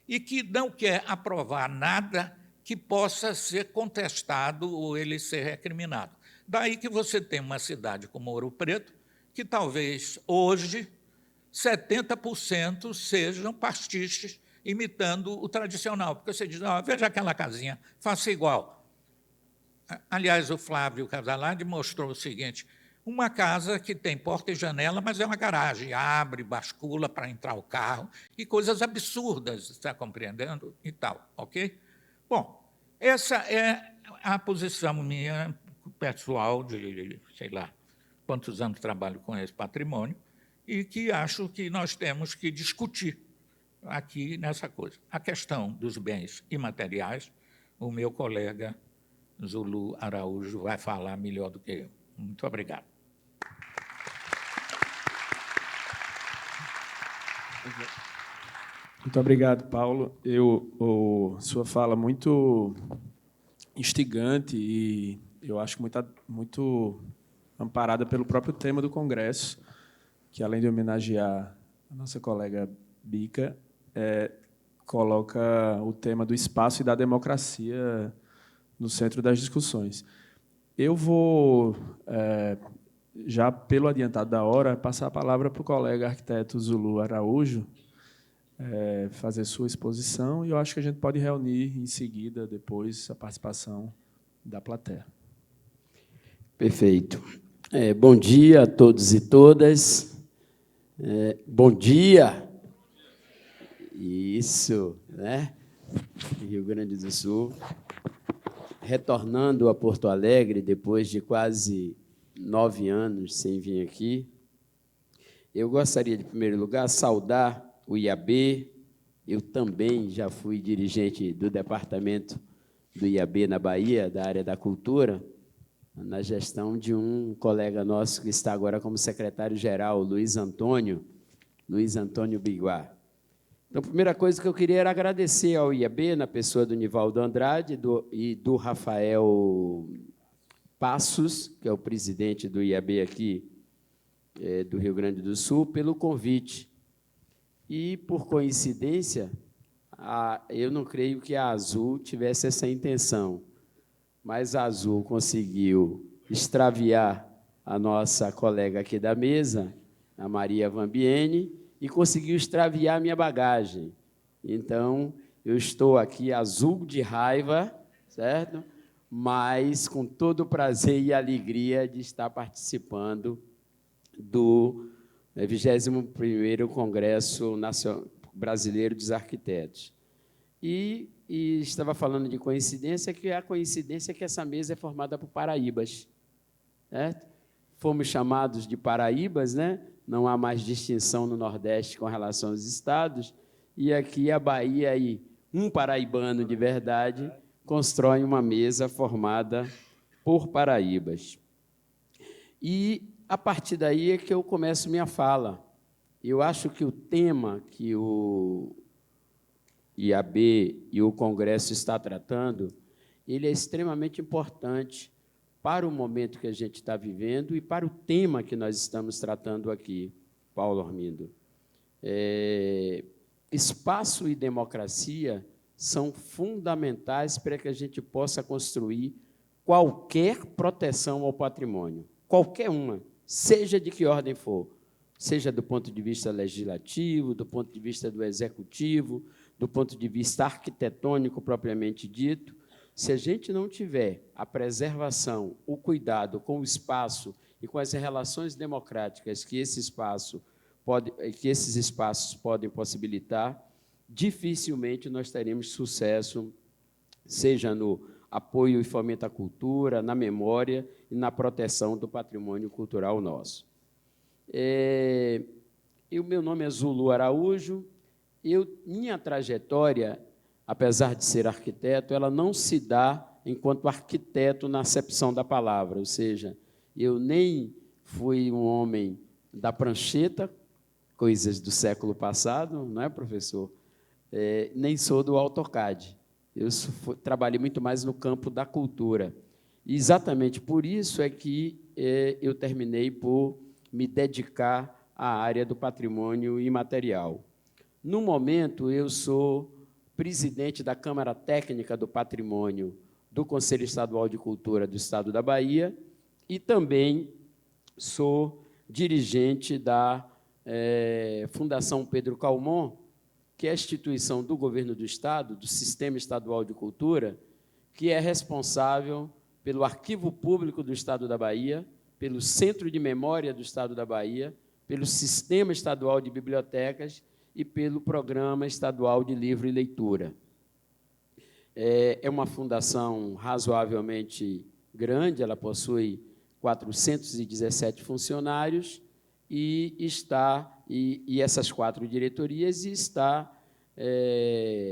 e que não quer aprovar nada que possa ser contestado ou ele ser recriminado. Daí que você tem uma cidade como Ouro Preto, que talvez hoje 70% sejam pastiches imitando o tradicional, porque você diz, veja aquela casinha, faça igual. Aliás, o Flávio Casalandi mostrou o seguinte, uma casa que tem porta e janela, mas é uma garagem, abre, bascula para entrar o carro, e coisas absurdas, está compreendendo? E tal, ok? Bom, essa é a posição minha pessoal de, sei lá, quantos anos trabalho com esse patrimônio, e que acho que nós temos que discutir aqui nessa coisa. A questão dos bens imateriais, o meu colega Zulu Araújo vai falar melhor do que eu. Muito obrigado. Muito obrigado, Paulo. Sua fala muito instigante e eu acho muito amparada pelo próprio tema do Congresso, que, além de homenagear a nossa colega Bica, coloca o tema do espaço e da democracia no centro das discussões. Eu vou, já pelo adiantado da hora, passar a palavra para o colega arquiteto Zulu Araújo, fazer sua exposição, e eu acho que a gente pode reunir em seguida, depois, a participação da plateia. Perfeito. Bom dia a todos e todas. Bom dia! Isso, né? Rio Grande do Sul. Retornando a Porto Alegre, depois de quase 9 anos sem vir aqui, eu gostaria, de primeiro lugar, saudar o IAB. Eu também já fui dirigente do departamento do IAB na Bahia, da área da cultura, na gestão de um colega nosso que está agora como secretário-geral, Luiz Antônio Biguá. Então, a primeira coisa que eu queria era agradecer ao IAB, na pessoa do Nivaldo Andrade e do Rafael Passos, que é o presidente do IAB aqui do Rio Grande do Sul, pelo convite. E, por coincidência, eu não creio que a Azul tivesse essa intenção, mas a Azul conseguiu extraviar a nossa colega aqui da mesa, a Maria Vambiene, e conseguiu extraviar a minha bagagem. Então, eu estou aqui azul de raiva, certo? Mas com todo o prazer e alegria de estar participando do 21º Congresso Brasileiro dos Arquitetos. E estava falando de coincidência, que a coincidência é que essa mesa é formada por paraíbas, certo? Fomos chamados de paraíbas, né? Não há mais distinção no Nordeste com relação aos estados, e aqui a Bahia e um paraibano de verdade constroem uma mesa formada por paraíbas. E, a partir daí, é que eu começo minha fala. Eu acho que o tema que o IAB e o Congresso está tratando, ele é extremamente importante para o momento que a gente está vivendo e para o tema que nós estamos tratando aqui, Paulo Armindo. Espaço e democracia são fundamentais para que a gente possa construir qualquer proteção ao patrimônio, qualquer uma, seja de que ordem for, seja do ponto de vista legislativo, do ponto de vista do executivo, do ponto de vista arquitetônico propriamente dito. Se a gente não tiver a preservação, o cuidado com o espaço e com as relações democráticas que esses espaços podem possibilitar, dificilmente nós teremos sucesso, seja no apoio e fomento à cultura, na memória e na proteção do patrimônio cultural nosso. O meu nome é Zulu Araújo. Minha trajetória, apesar de ser arquiteto, ela não se dá enquanto arquiteto na acepção da palavra, ou seja, eu nem fui um homem da prancheta, coisas do século passado, não é, professor? Nem sou do AutoCAD. Eu trabalhei muito mais no campo da cultura. E exatamente por isso é que eu terminei por me dedicar à área do patrimônio imaterial. No momento, eu sou presidente da Câmara Técnica do Patrimônio do Conselho Estadual de Cultura do Estado da Bahia e também sou dirigente da Fundação Pedro Calmon, que é a instituição do governo do Estado, do Sistema Estadual de Cultura, que é responsável pelo Arquivo Público do Estado da Bahia, pelo Centro de Memória do Estado da Bahia, pelo Sistema Estadual de Bibliotecas e pelo Programa Estadual de Livro e Leitura. É uma fundação razoavelmente grande, ela possui 417 funcionários e essas 4 diretorias está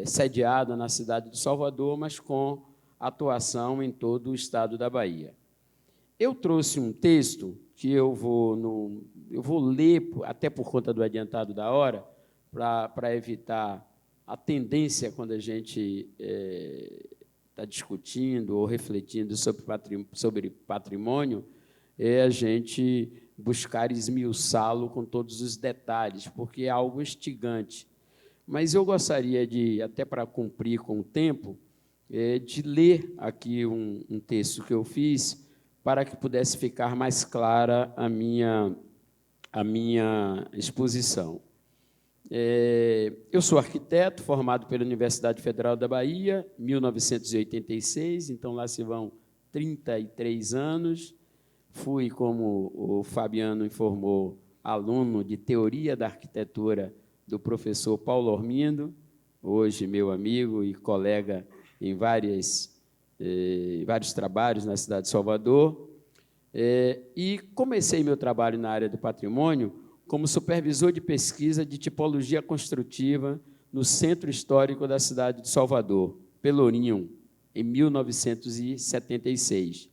sediada na cidade de Salvador, mas com atuação em todo o estado da Bahia. Eu trouxe um texto que eu vou ler, até por conta do adiantado da hora, para evitar a tendência, quando a gente está discutindo ou refletindo sobre patrimônio, a gente buscar esmiuçá-lo com todos os detalhes, porque é algo instigante. Mas eu gostaria de, até para cumprir com o tempo, de ler aqui um texto que eu fiz para que pudesse ficar mais clara a minha exposição. Eu sou arquiteto, formado pela Universidade Federal da Bahia, 1986, então lá se vão 33 anos. fui, como o Fabiano informou, aluno de Teoria da Arquitetura do professor Paulo Ormindo, hoje meu amigo e colega em vários trabalhos na cidade de Salvador, e comecei meu trabalho na área do patrimônio como supervisor de pesquisa de tipologia construtiva no Centro Histórico da cidade de Salvador, Pelourinho, em 1976.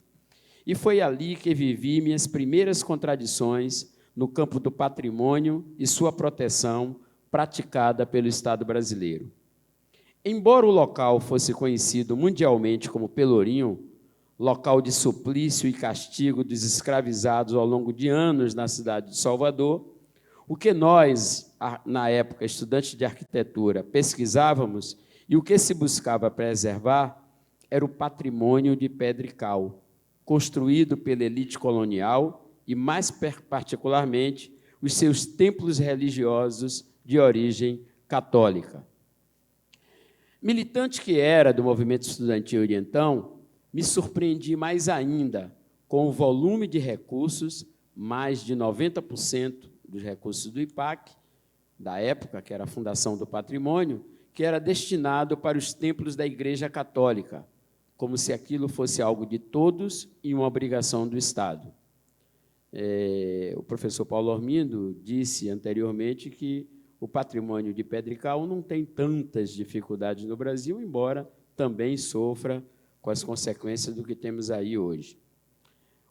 E foi ali que vivi minhas primeiras contradições no campo do patrimônio e sua proteção praticada pelo Estado brasileiro. Embora o local fosse conhecido mundialmente como Pelourinho, local de suplício e castigo dos escravizados ao longo de anos na cidade de Salvador, o que nós, na época, estudantes de arquitetura, pesquisávamos e o que se buscava preservar era o patrimônio de pedra e cal, construído pela elite colonial e, mais particularmente, os seus templos religiosos de origem católica. Militante que era do movimento estudantil de então, me surpreendi mais ainda com o volume de recursos, mais de 90% dos recursos do IPAC, da época, que era a Fundação do Patrimônio, que era destinado para os templos da Igreja Católica, como se aquilo fosse algo de todos e uma obrigação do Estado. O professor Paulo Ormindo disse anteriormente que o patrimônio de pedra e cal não tem tantas dificuldades no Brasil, embora também sofra com as consequências do que temos aí hoje.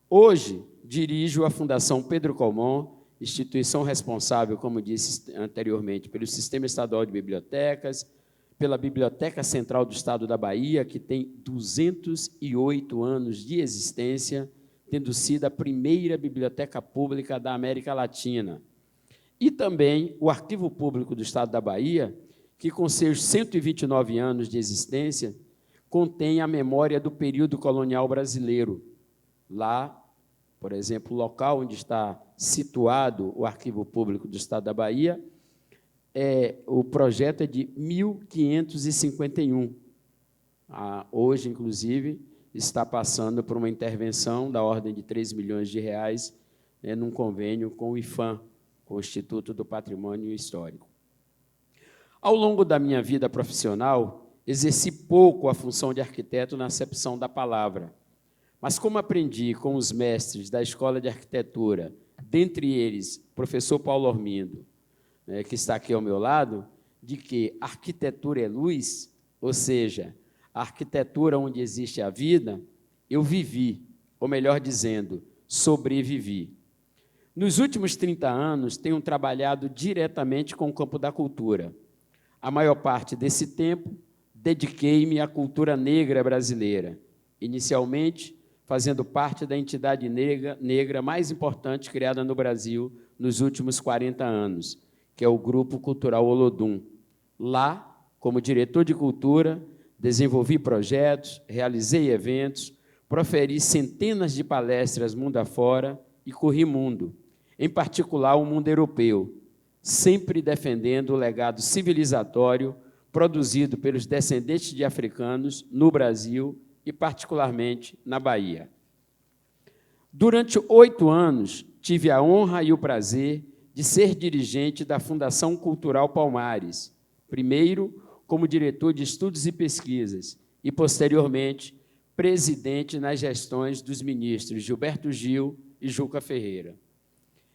Hoje, dirijo a Fundação Pedro Calmon, instituição responsável, como disse anteriormente, pelo Sistema Estadual de Bibliotecas, pela Biblioteca Central do Estado da Bahia, que tem 208 anos de existência, tendo sido a primeira biblioteca pública da América Latina. E também o Arquivo Público do Estado da Bahia, que, com seus 129 anos de existência, contém a memória do período colonial brasileiro. Lá, por exemplo, o local onde está situado o Arquivo Público do Estado da Bahia, o projeto é de 1551. Hoje, inclusive, está passando por uma intervenção da ordem de 3 milhões de reais num convênio com o IFAM, com o Instituto do Patrimônio Histórico. Ao longo da minha vida profissional, exerci pouco a função de arquiteto na acepção da palavra, mas como aprendi com os mestres da Escola de Arquitetura, dentre eles o professor Paulo Ormindo, que está aqui ao meu lado, de que arquitetura é luz, ou seja, a arquitetura onde existe a vida, eu vivi, ou melhor dizendo, sobrevivi. Nos últimos 30 anos, tenho trabalhado diretamente com o campo da cultura. A maior parte desse tempo, dediquei-me à cultura negra brasileira, inicialmente fazendo parte da entidade negra mais importante criada no Brasil nos últimos 40 anos, que é o Grupo Cultural Olodum. Lá, como diretor de cultura, desenvolvi projetos, realizei eventos, proferi centenas de palestras mundo afora e corri mundo, em particular o mundo europeu, sempre defendendo o legado civilizatório produzido pelos descendentes de africanos no Brasil e, particularmente, na Bahia. Durante 8 anos, tive a honra e o prazer de ser dirigente da Fundação Cultural Palmares, primeiro como diretor de estudos e pesquisas e, posteriormente, presidente nas gestões dos ministros Gilberto Gil e Juca Ferreira.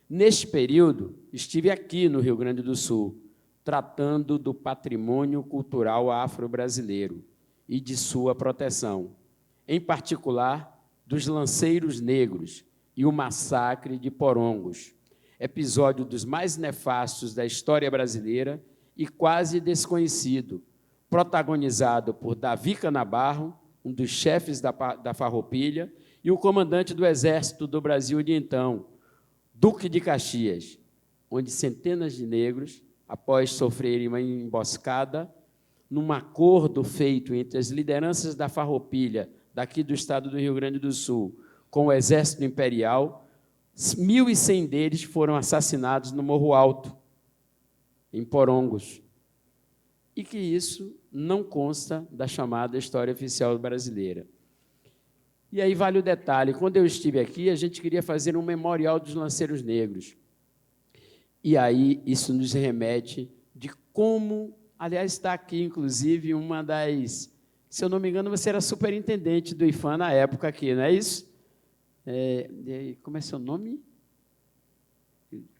Neste período, estive aqui no Rio Grande do Sul, tratando do patrimônio cultural afro-brasileiro e de sua proteção, em particular dos lanceiros negros e o massacre de Porongos, episódio dos mais nefastos da história brasileira e quase desconhecido, protagonizado por Davi Canabarro, um dos chefes da Farroupilha, e o comandante do Exército do Brasil de então, Duque de Caxias, onde centenas de negros, após sofrerem uma emboscada, num acordo feito entre as lideranças da Farroupilha, daqui do estado do Rio Grande do Sul, com o Exército Imperial, 1.100 deles foram assassinados no Morro Alto, em Porongos, e que isso não consta da chamada história oficial brasileira. E aí vale o detalhe, quando eu estive aqui, a gente queria fazer um memorial dos lanceiros negros. E aí isso nos remete de como, aliás, está aqui, inclusive, uma das... Se eu não me engano, você era superintendente do IFAM na época aqui, não é isso? Como é seu nome?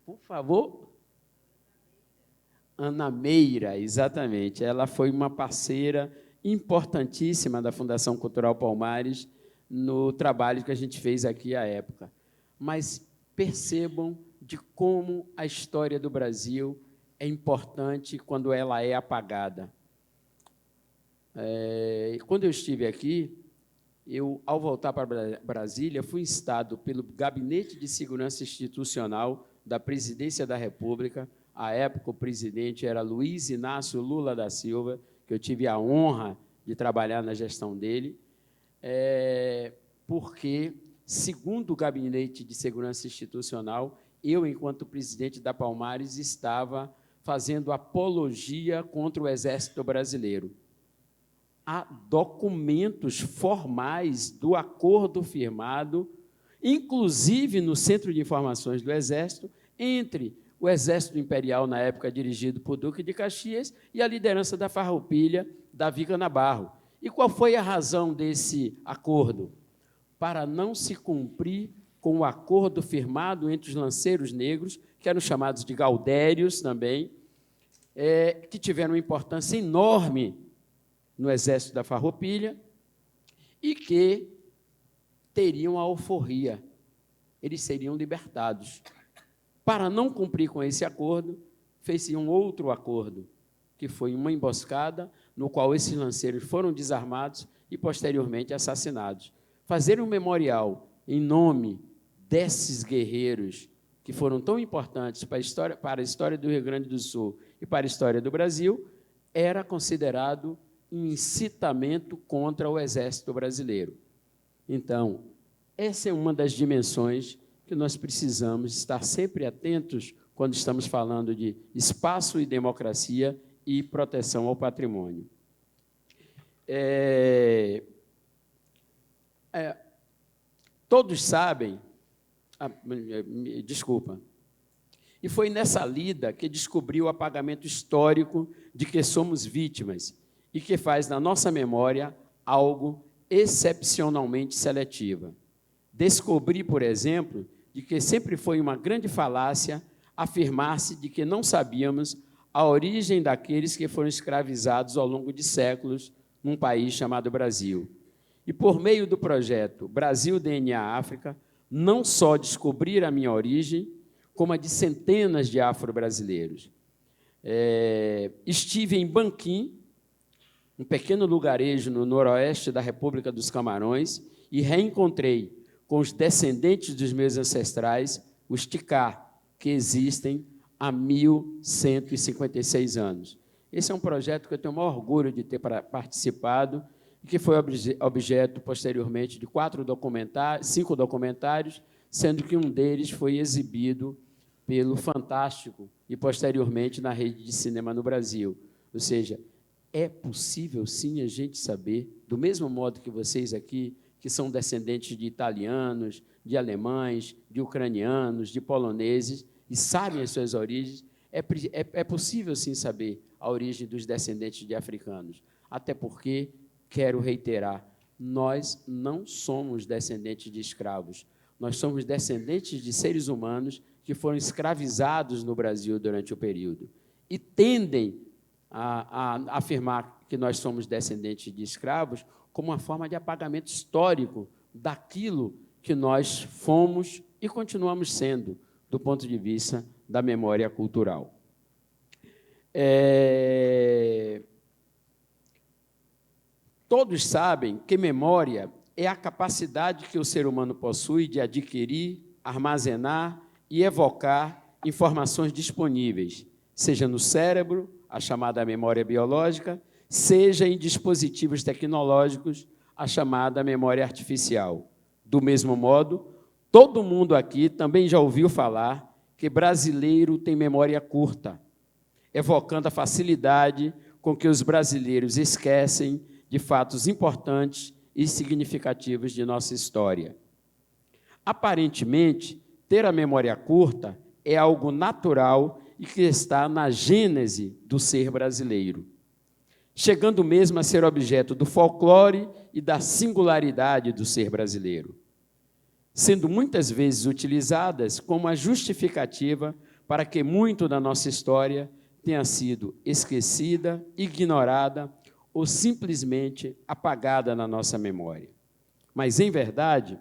Por favor. Ana Meira, exatamente. Ela foi uma parceira importantíssima da Fundação Cultural Palmares no trabalho que a gente fez aqui à época. Mas percebam de como a história do Brasil é importante quando ela é apagada. Quando eu estive aqui, ao voltar para Brasília, fui instado pelo Gabinete de Segurança Institucional da Presidência da República. À época, o presidente era Luiz Inácio Lula da Silva, que eu tive a honra de trabalhar na gestão dele, porque, segundo o Gabinete de Segurança Institucional, eu, enquanto presidente da Palmares, estava fazendo apologia contra o Exército Brasileiro. Há documentos formais do acordo firmado, inclusive no Centro de Informações do Exército, entre o Exército Imperial, na época dirigido por Duque de Caxias, e a liderança da Farroupilha, Davi Canabarro. E qual foi a razão desse acordo? Para não se cumprir com o acordo firmado entre os lanceiros negros, que eram chamados de gaudérios também, que tiveram uma importância enorme no Exército da Farroupilha e que teriam a alforria, eles seriam libertados. Para não cumprir com esse acordo, fez-se um outro acordo, que foi uma emboscada, no qual esses lanceiros foram desarmados e, posteriormente, assassinados. Fazer um memorial em nome desses guerreiros que foram tão importantes para a história do Rio Grande do Sul e para a história do Brasil, era considerado um incitamento contra o Exército Brasileiro. Então, essa é uma das dimensões que nós precisamos estar sempre atentos quando estamos falando de espaço e democracia e proteção ao patrimônio. Todos sabem, desculpa, e foi nessa lida que descobri o apagamento histórico de que somos vítimas e que faz na nossa memória algo excepcionalmente seletiva. Descobri, por exemplo, de que sempre foi uma grande falácia afirmar-se de que não sabíamos a origem daqueles que foram escravizados ao longo de séculos num país chamado Brasil. E, por meio do projeto Brasil DNA África, não só descobrir a minha origem, como a de centenas de afro-brasileiros. Estive em Banquim, um pequeno lugarejo no noroeste da República dos Camarões, e reencontrei com os descendentes dos meus ancestrais, os Ticá, que existem há 1.156 anos. Esse é um projeto que eu tenho o maior orgulho de ter participado, e que foi objeto, posteriormente, de 5 documentários, sendo que um deles foi exibido pelo Fantástico e, posteriormente, na Rede de Cinema no Brasil. Ou seja, é possível, sim, a gente saber, do mesmo modo que vocês aqui, que são descendentes de italianos, de alemães, de ucranianos, de poloneses, e sabem as suas origens, é possível, sim, saber a origem dos descendentes de africanos. Até porque, quero reiterar, nós não somos descendentes de escravos, nós somos descendentes de seres humanos que foram escravizados no Brasil durante o período. E tendem a afirmar que nós somos descendentes de escravos como uma forma de apagamento histórico daquilo que nós fomos e continuamos sendo, do ponto de vista da memória cultural. Todos sabem que memória é a capacidade que o ser humano possui de adquirir, armazenar e evocar informações disponíveis, seja no cérebro, a chamada memória biológica, seja em dispositivos tecnológicos, a chamada memória artificial. Do mesmo modo, todo mundo aqui também já ouviu falar que brasileiro tem memória curta, evocando a facilidade com que os brasileiros esquecem de fatos importantes e significativos de nossa história. Aparentemente, ter a memória curta é algo natural e que está na gênese do ser brasileiro, chegando mesmo a ser objeto do folclore e da singularidade do ser brasileiro, sendo muitas vezes utilizadas como a justificativa para que muito da nossa história tenha sido esquecida, ignorada ou simplesmente apagada na nossa memória. Mas, em verdade,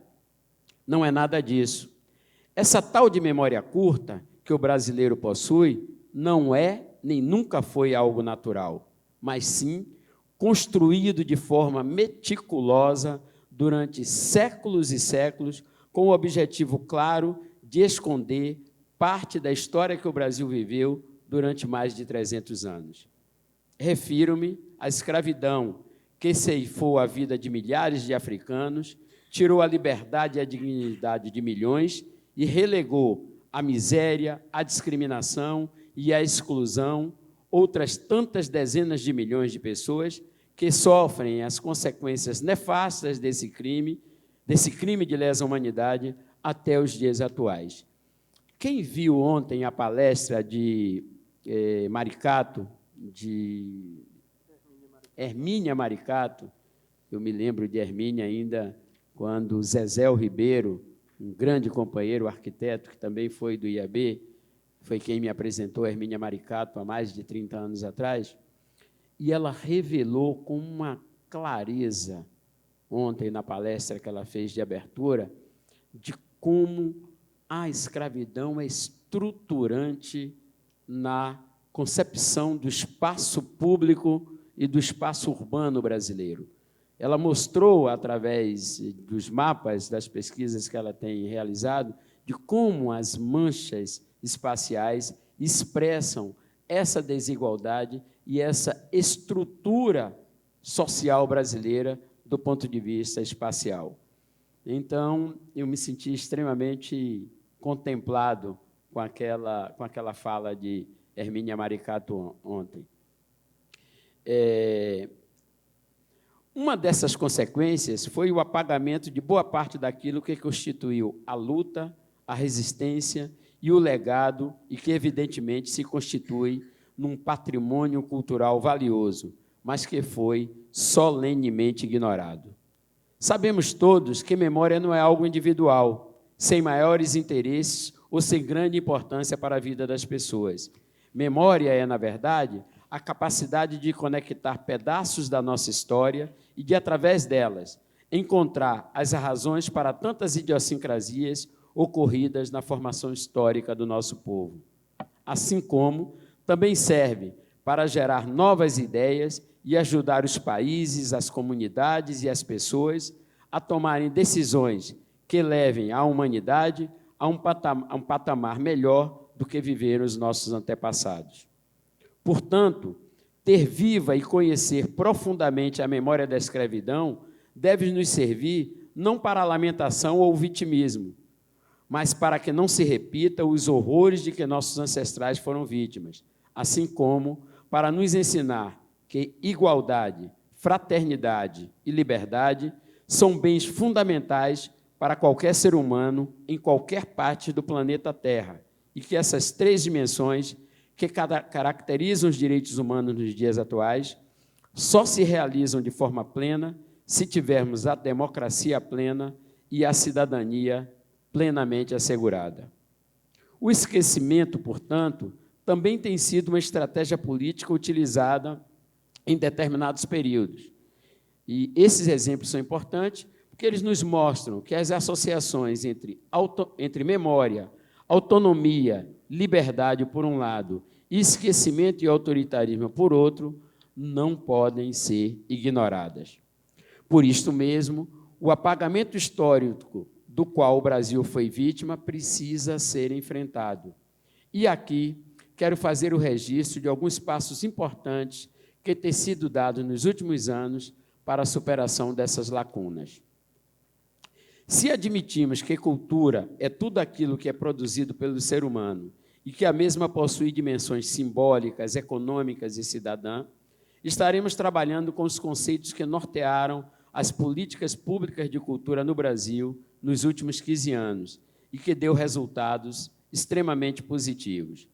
não é nada disso. Essa tal de memória curta que o brasileiro possui não é nem nunca foi algo natural, mas sim construído de forma meticulosa durante séculos e séculos, com o objetivo claro de esconder parte da história que o Brasil viveu durante mais de 300 anos. Refiro-me à escravidão, que ceifou a vida de milhares de africanos, tirou a liberdade e a dignidade de milhões e relegou à miséria, à discriminação e à exclusão outras tantas dezenas de milhões de pessoas que sofrem as consequências nefastas desse crime de lesa humanidade até os dias atuais. Quem viu ontem a palestra de Maricato, de Hermínia Maricato, eu me lembro de Hermínia ainda quando Zezéu Ribeiro, um grande companheiro, arquiteto, que também foi do IAB, foi quem me apresentou a Hermínia Maricato há mais de 30 anos atrás, e ela revelou com uma clareza, ontem na palestra que ela fez de abertura, de como a escravidão é estruturante na concepção do espaço público e do espaço urbano brasileiro. Ela mostrou, através dos mapas, das pesquisas que ela tem realizado, de como as manchas espaciais expressam essa desigualdade e essa estrutura social brasileira do ponto de vista espacial. Então, eu me senti extremamente contemplado com aquela fala de Hermínia Maricato ontem. Uma dessas consequências foi o apagamento de boa parte daquilo que constituiu a luta, a resistência e o legado, e que, evidentemente, se constitui num patrimônio cultural valioso, mas que foi solenemente ignorado. Sabemos todos que memória não é algo individual, sem maiores interesses ou sem grande importância para a vida das pessoas. Memória é, na verdade, a capacidade de conectar pedaços da nossa história e de, através delas, encontrar as razões para tantas idiosincrasias ocorridas na formação histórica do nosso povo. Assim como também serve para gerar novas ideias e ajudar os países, as comunidades e as pessoas a tomarem decisões que levem a humanidade a um patamar melhor do que viveram os nossos antepassados. Portanto, ter viva e conhecer profundamente a memória da escravidão deve nos servir não para a lamentação ou o vitimismo, mas para que não se repita os horrores de que nossos ancestrais foram vítimas, assim como para nos ensinar que igualdade, fraternidade e liberdade são bens fundamentais para qualquer ser humano em qualquer parte do planeta Terra, e que essas três dimensões que caracterizam os direitos humanos nos dias atuais só se realizam de forma plena se tivermos a democracia plena e a cidadania plenamente assegurada. O esquecimento, portanto, também tem sido uma estratégia política utilizada em determinados períodos. E esses exemplos são importantes porque eles nos mostram que as associações entre memória, autonomia, liberdade, por um lado, e esquecimento e autoritarismo, por outro, não podem ser ignoradas. Por isto mesmo, o apagamento histórico do qual o Brasil foi vítima precisa ser enfrentado. E aqui quero fazer o registro de alguns passos importantes que têm sido dados nos últimos anos para a superação dessas lacunas. Se admitimos que cultura é tudo aquilo que é produzido pelo ser humano e que a mesma possui dimensões simbólicas, econômicas e cidadãs, estaremos trabalhando com os conceitos que nortearam as políticas públicas de cultura no Brasil nos últimos 15 anos e que deu resultados extremamente positivos.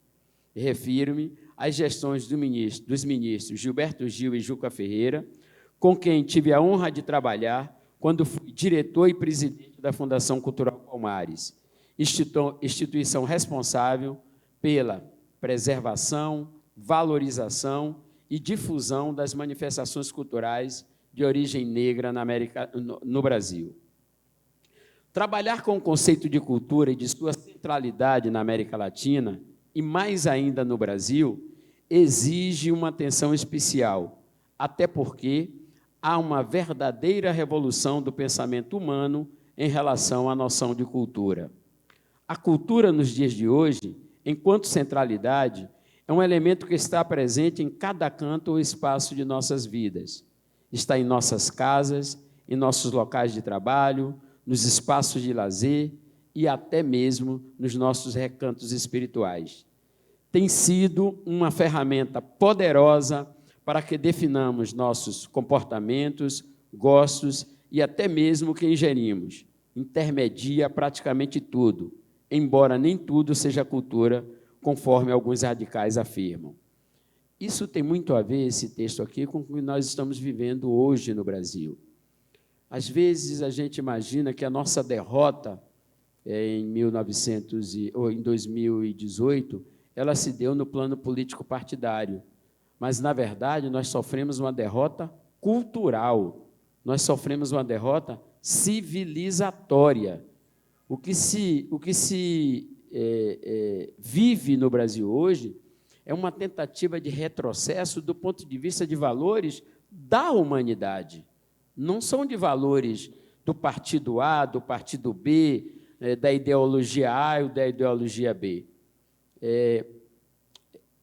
Refiro-me às gestões dos ministros Gilberto Gil e Juca Ferreira, com quem tive a honra de trabalhar quando fui diretor e presidente da Fundação Cultural Palmares, instituição responsável pela preservação, valorização e difusão das manifestações culturais de origem negra no Brasil. Trabalhar com o conceito de cultura e de sua centralidade na América Latina, e mais ainda no Brasil, exige uma atenção especial, até porque há uma verdadeira revolução do pensamento humano em relação à noção de cultura. A cultura, nos dias de hoje, enquanto centralidade, é um elemento que está presente em cada canto ou espaço de nossas vidas. Está em nossas casas, em nossos locais de trabalho, nos espaços de lazer e até mesmo nos nossos recantos espirituais. Tem sido uma ferramenta poderosa para que definamos nossos comportamentos, gostos e até mesmo o que ingerimos. Intermedia praticamente tudo, embora nem tudo seja cultura, conforme alguns radicais afirmam. Isso tem muito a ver, esse texto aqui, com o que nós estamos vivendo hoje no Brasil. Às vezes, a gente imagina que a nossa derrota em 2018, ela se deu no plano político partidário. Mas, na verdade, nós sofremos uma derrota cultural, nós sofremos uma derrota civilizatória. O que se vive no Brasil hoje é uma tentativa de retrocesso do ponto de vista de valores da humanidade. Não são de valores do partido A, do partido B, da ideologia A ou da ideologia B.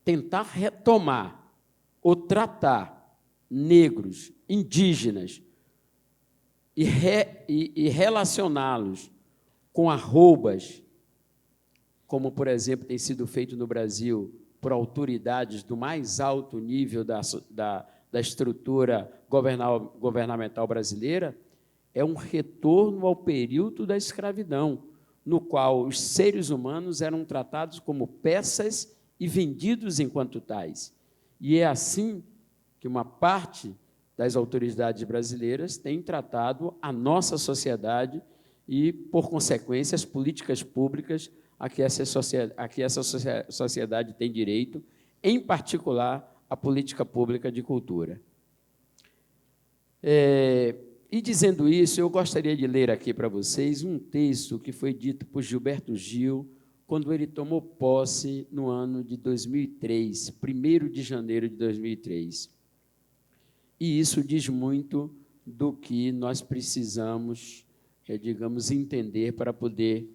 Tentar retomar ou tratar negros, indígenas, e relacioná-los com arrobas, como, por exemplo, tem sido feito no Brasil por autoridades do mais alto nível da estrutura governamental brasileira, é um retorno ao período da escravidão, no qual os seres humanos eram tratados como peças e vendidos enquanto tais. E é assim que uma parte das autoridades brasileiras tem tratado a nossa sociedade e, por consequência, as políticas públicas a que essa sociedade tem direito, em particular, a política pública de cultura. E, dizendo isso, eu gostaria de ler aqui para vocês um texto que foi dito por Gilberto Gil, quando ele tomou posse no ano de 2003, 1º de janeiro de 2003. E isso diz muito do que nós precisamos, digamos, entender para poder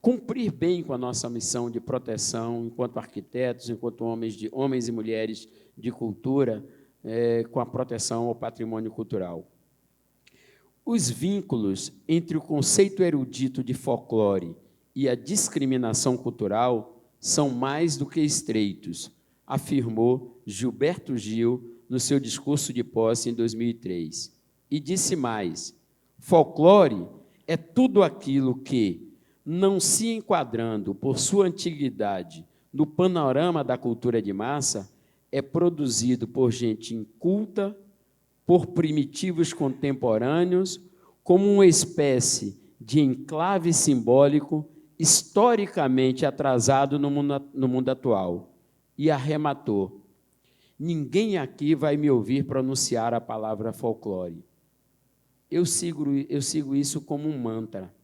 cumprir bem com a nossa missão de proteção enquanto arquitetos, enquanto homens e mulheres de cultura, com a proteção ao patrimônio cultural. Os vínculos entre o conceito erudito de folclore e a discriminação cultural são mais do que estreitos, afirmou Gilberto Gil no seu discurso de posse em 2003. E disse mais: folclore é tudo aquilo que, não se enquadrando por sua antiguidade no panorama da cultura de massa, é produzido por gente inculta, por primitivos contemporâneos, como uma espécie de enclave simbólico historicamente atrasado no mundo atual. E arrematou: ninguém aqui vai me ouvir pronunciar a palavra folclore. Eu sigo isso como um mantra,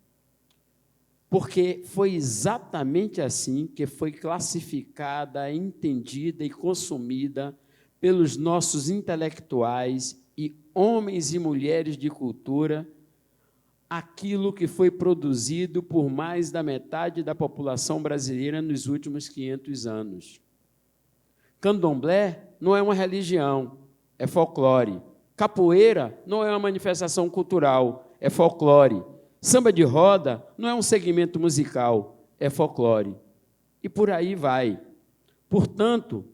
porque foi exatamente assim que foi classificada, entendida e consumida pelos nossos intelectuais e homens e mulheres de cultura, aquilo que foi produzido por mais da metade da população brasileira nos últimos 500 anos. Candomblé não é uma religião, é folclore. Capoeira não é uma manifestação cultural, é folclore. Samba de roda não é um segmento musical, é folclore. E por aí vai. Portanto,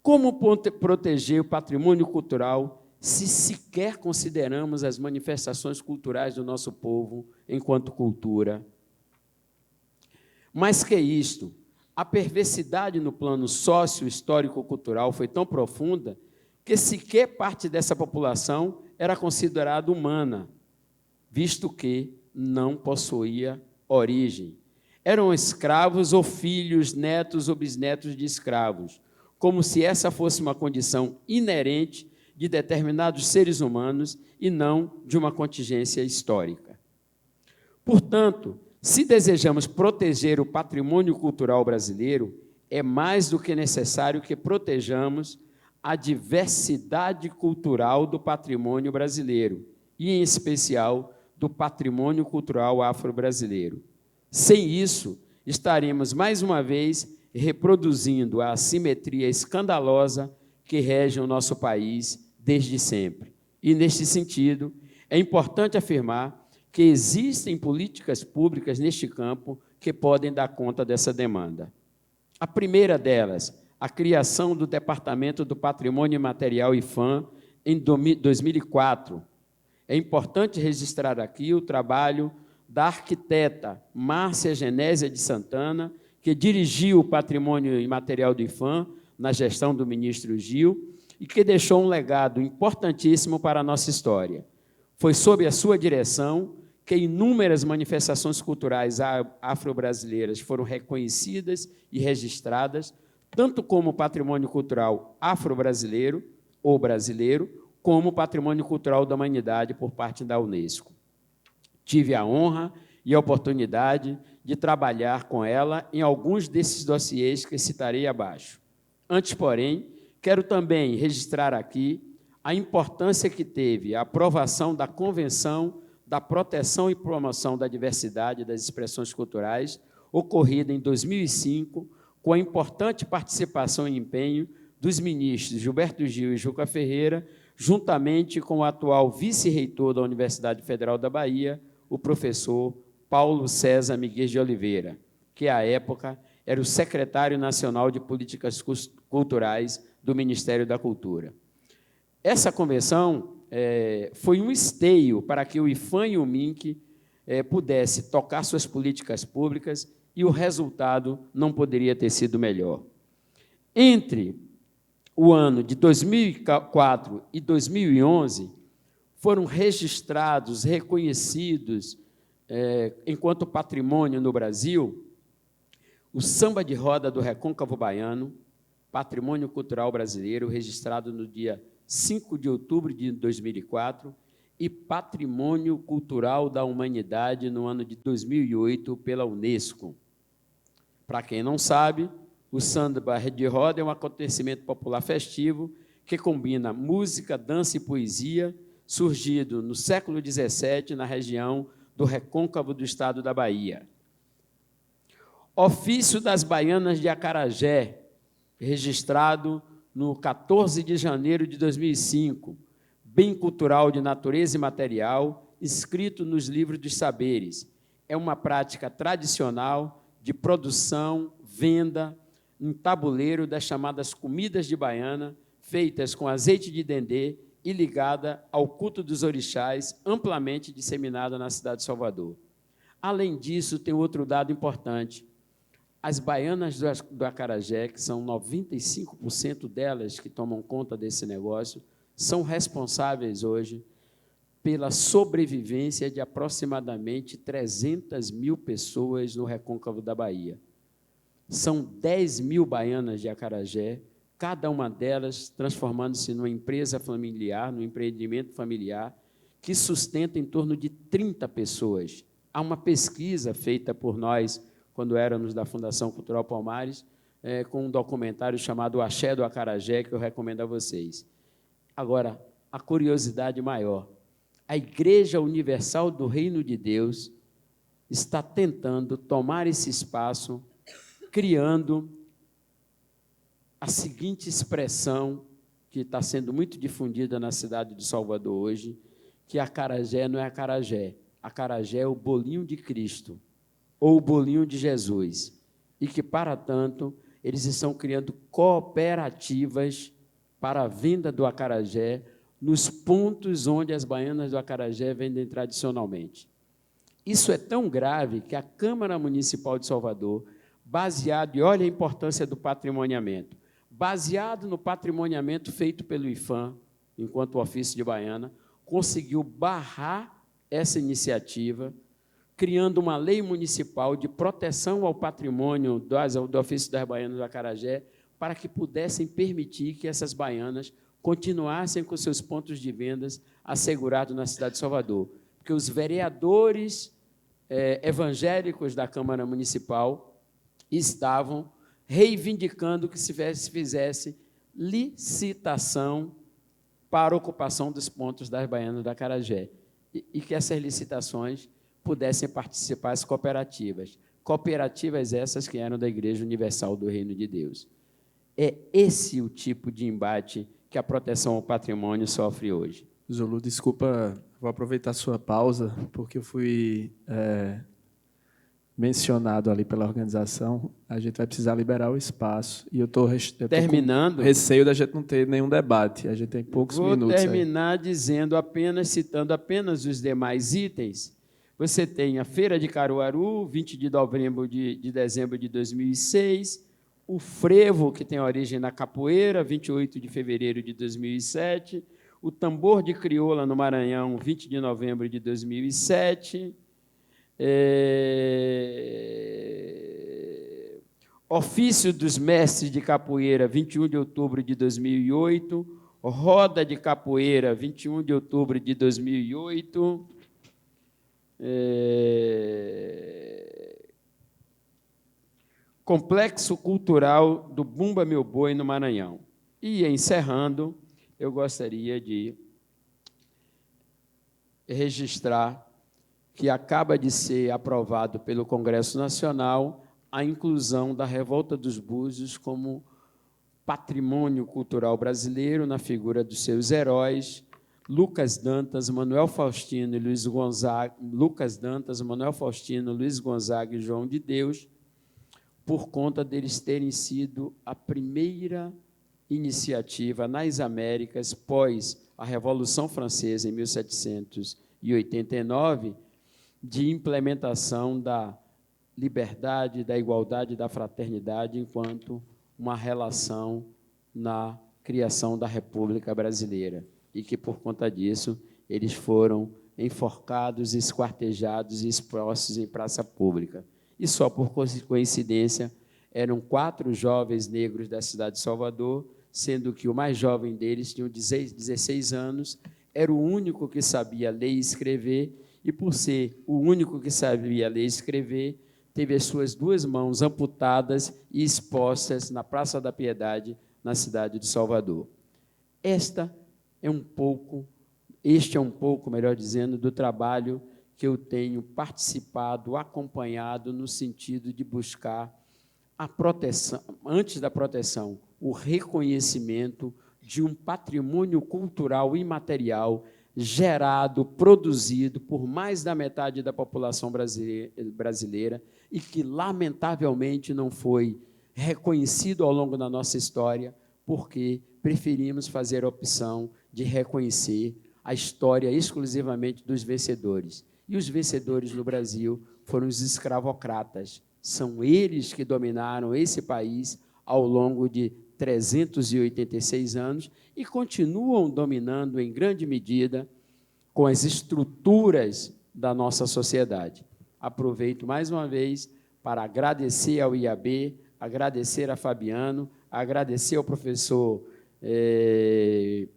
como proteger o patrimônio cultural se sequer consideramos as manifestações culturais do nosso povo enquanto cultura. Mais que isto, a perversidade no plano sócio-histórico-cultural foi tão profunda que sequer parte dessa população era considerada humana, visto que não possuía origem. Eram escravos ou filhos, netos ou bisnetos de escravos, como se essa fosse uma condição inerente de determinados seres humanos e não de uma contingência histórica. Portanto, se desejamos proteger o patrimônio cultural brasileiro, é mais do que necessário que protejamos a diversidade cultural do patrimônio brasileiro, e, em especial, do patrimônio cultural afro-brasileiro. Sem isso, estaremos, mais uma vez, reproduzindo a assimetria escandalosa que rege o nosso país desde sempre. E, neste sentido, é importante afirmar que existem políticas públicas neste campo que podem dar conta dessa demanda. A primeira delas, a criação do Departamento do Patrimônio Imaterial IPHAN em 2004. É importante registrar aqui o trabalho da arquiteta Márcia Genésia de Santana, que dirigiu o patrimônio imaterial do IPHAN na gestão do ministro Gil e que deixou um legado importantíssimo para a nossa história. Foi sob a sua direção que inúmeras manifestações culturais afro-brasileiras foram reconhecidas e registradas, tanto como patrimônio cultural afro-brasileiro ou brasileiro, como patrimônio cultural da humanidade por parte da Unesco. Tive a honra e a oportunidade de trabalhar com ela em alguns desses dossiês que citarei abaixo. Antes, porém, quero também registrar aqui a importância que teve a aprovação da Convenção da Proteção e Promoção da Diversidade das Expressões Culturais, ocorrida em 2005, com a importante participação e empenho dos ministros Gilberto Gil e Juca Ferreira, juntamente com o atual vice-reitor da Universidade Federal da Bahia, o professor Paulo César Miguel de Oliveira, que, à época, era o secretário nacional de Políticas Culturais do Ministério da Cultura. Essa convenção foi um esteio para que o IPHAN e o MINC pudessem tocar suas políticas públicas e o resultado não poderia ter sido melhor. Entre o ano de 2004 e 2011, foram registrados, reconhecidos enquanto patrimônio no Brasil, o Samba de Roda do Recôncavo Baiano, patrimônio cultural brasileiro, registrado no dia 5 de outubro de 2004, e Patrimônio Cultural da Humanidade no ano de 2008 pela Unesco. Para quem não sabe, o Samba de Roda é um acontecimento popular festivo que combina música, dança e poesia, surgido no século XVII na região do Recôncavo do estado da Bahia. Ofício das Baianas de Acarajé, registrado no 14 de janeiro de 2005, bem cultural de natureza imaterial, inscrito nos livros dos saberes. É uma prática tradicional de produção, venda, em tabuleiro das chamadas comidas de baiana, feitas com azeite de dendê e ligada ao culto dos orixás, amplamente disseminada na cidade de Salvador. Além disso, tem outro dado importante. As baianas do Acarajé, que são 95% delas que tomam conta desse negócio, são responsáveis hoje pela sobrevivência de aproximadamente 300 mil pessoas no Recôncavo da Bahia. São 10 mil baianas de Acarajé, cada uma delas transformando-se numa empresa familiar, num empreendimento familiar, que sustenta em torno de 30 pessoas. Há uma pesquisa feita por nós, quando éramos da Fundação Cultural Palmares, com um documentário chamado O Axé do Acarajé, que eu recomendo a vocês. Agora, a curiosidade maior, a Igreja Universal do Reino de Deus está tentando tomar esse espaço, criando a seguinte expressão, que está sendo muito difundida na cidade de Salvador hoje, que acarajé não é acarajé é o bolinho de Cristo, ou o bolinho de Jesus, e que, para tanto, eles estão criando cooperativas para a venda do acarajé nos pontos onde as baianas do acarajé vendem tradicionalmente. Isso é tão grave que a Câmara Municipal de Salvador, baseado, e olha a importância do patrimoniamento, baseado no patrimoniamento feito pelo IFAM, enquanto ofício de baiana, conseguiu barrar essa iniciativa, criando uma lei municipal de proteção ao patrimônio do ofício das baianas do acarajé, para que pudessem permitir que essas baianas continuassem com seus pontos de vendas assegurados na cidade de Salvador. Porque os vereadores evangélicos da Câmara Municipal estavam reivindicando que se fizesse licitação para a ocupação dos pontos das baianas do acarajé e que essas licitações pudessem participar as cooperativas. Cooperativas essas que eram da Igreja Universal do Reino de Deus. É esse o tipo de embate que a proteção ao patrimônio sofre hoje. Zulu, desculpa, vou aproveitar a sua pausa, porque eu fui mencionado ali pela organização. A gente vai precisar liberar o espaço, e eu estou com receio da gente não ter nenhum debate. A gente tem poucos minutos. Vou terminar dizendo citando apenas os demais itens. Você tem a Feira de Caruaru, 20 de dezembro de 2006, o frevo, que tem origem na capoeira, 28 de fevereiro de 2007, o tambor de crioula no Maranhão, 20 de novembro de 2007, ofício dos mestres de capoeira, 21 de outubro de 2008, roda de capoeira, 21 de outubro de 2008, Complexo Cultural do Bumba Meu Boi, no Maranhão. E, encerrando, eu gostaria de registrar que acaba de ser aprovado pelo Congresso Nacional a inclusão da Revolta dos Búzios como patrimônio cultural brasileiro na figura dos seus heróis, Lucas Dantas, Manuel Faustino e Luiz Gonzaga, e João de Deus, por conta deles terem sido a primeira iniciativa nas Américas, pós a Revolução Francesa, em 1789, de implementação da liberdade, da igualdade e da fraternidade enquanto uma relação na criação da República Brasileira, e que, por conta disso, eles foram enforcados, esquartejados e expostos em praça pública. E só por coincidência, eram 4 jovens negros da cidade de Salvador, sendo que o mais jovem deles tinha 16 anos, era o único que sabia ler e escrever, e, por ser o único que sabia ler e escrever, teve as suas 2 mãos amputadas e expostas na Praça da Piedade, na cidade de Salvador. Este é um pouco, melhor dizendo, do trabalho que eu tenho participado, acompanhado, no sentido de buscar a proteção, antes da proteção, o reconhecimento de um patrimônio cultural imaterial gerado, produzido por mais da metade da população brasileira e que, lamentavelmente, não foi reconhecido ao longo da nossa história, porque preferimos fazer a opção de reconhecer a história exclusivamente dos vencedores. E os vencedores no Brasil foram os escravocratas. São eles que dominaram esse país ao longo de 386 anos e continuam dominando em grande medida com as estruturas da nossa sociedade. Aproveito mais uma vez para agradecer ao IAB, agradecer a Fabiano, agradecer ao professor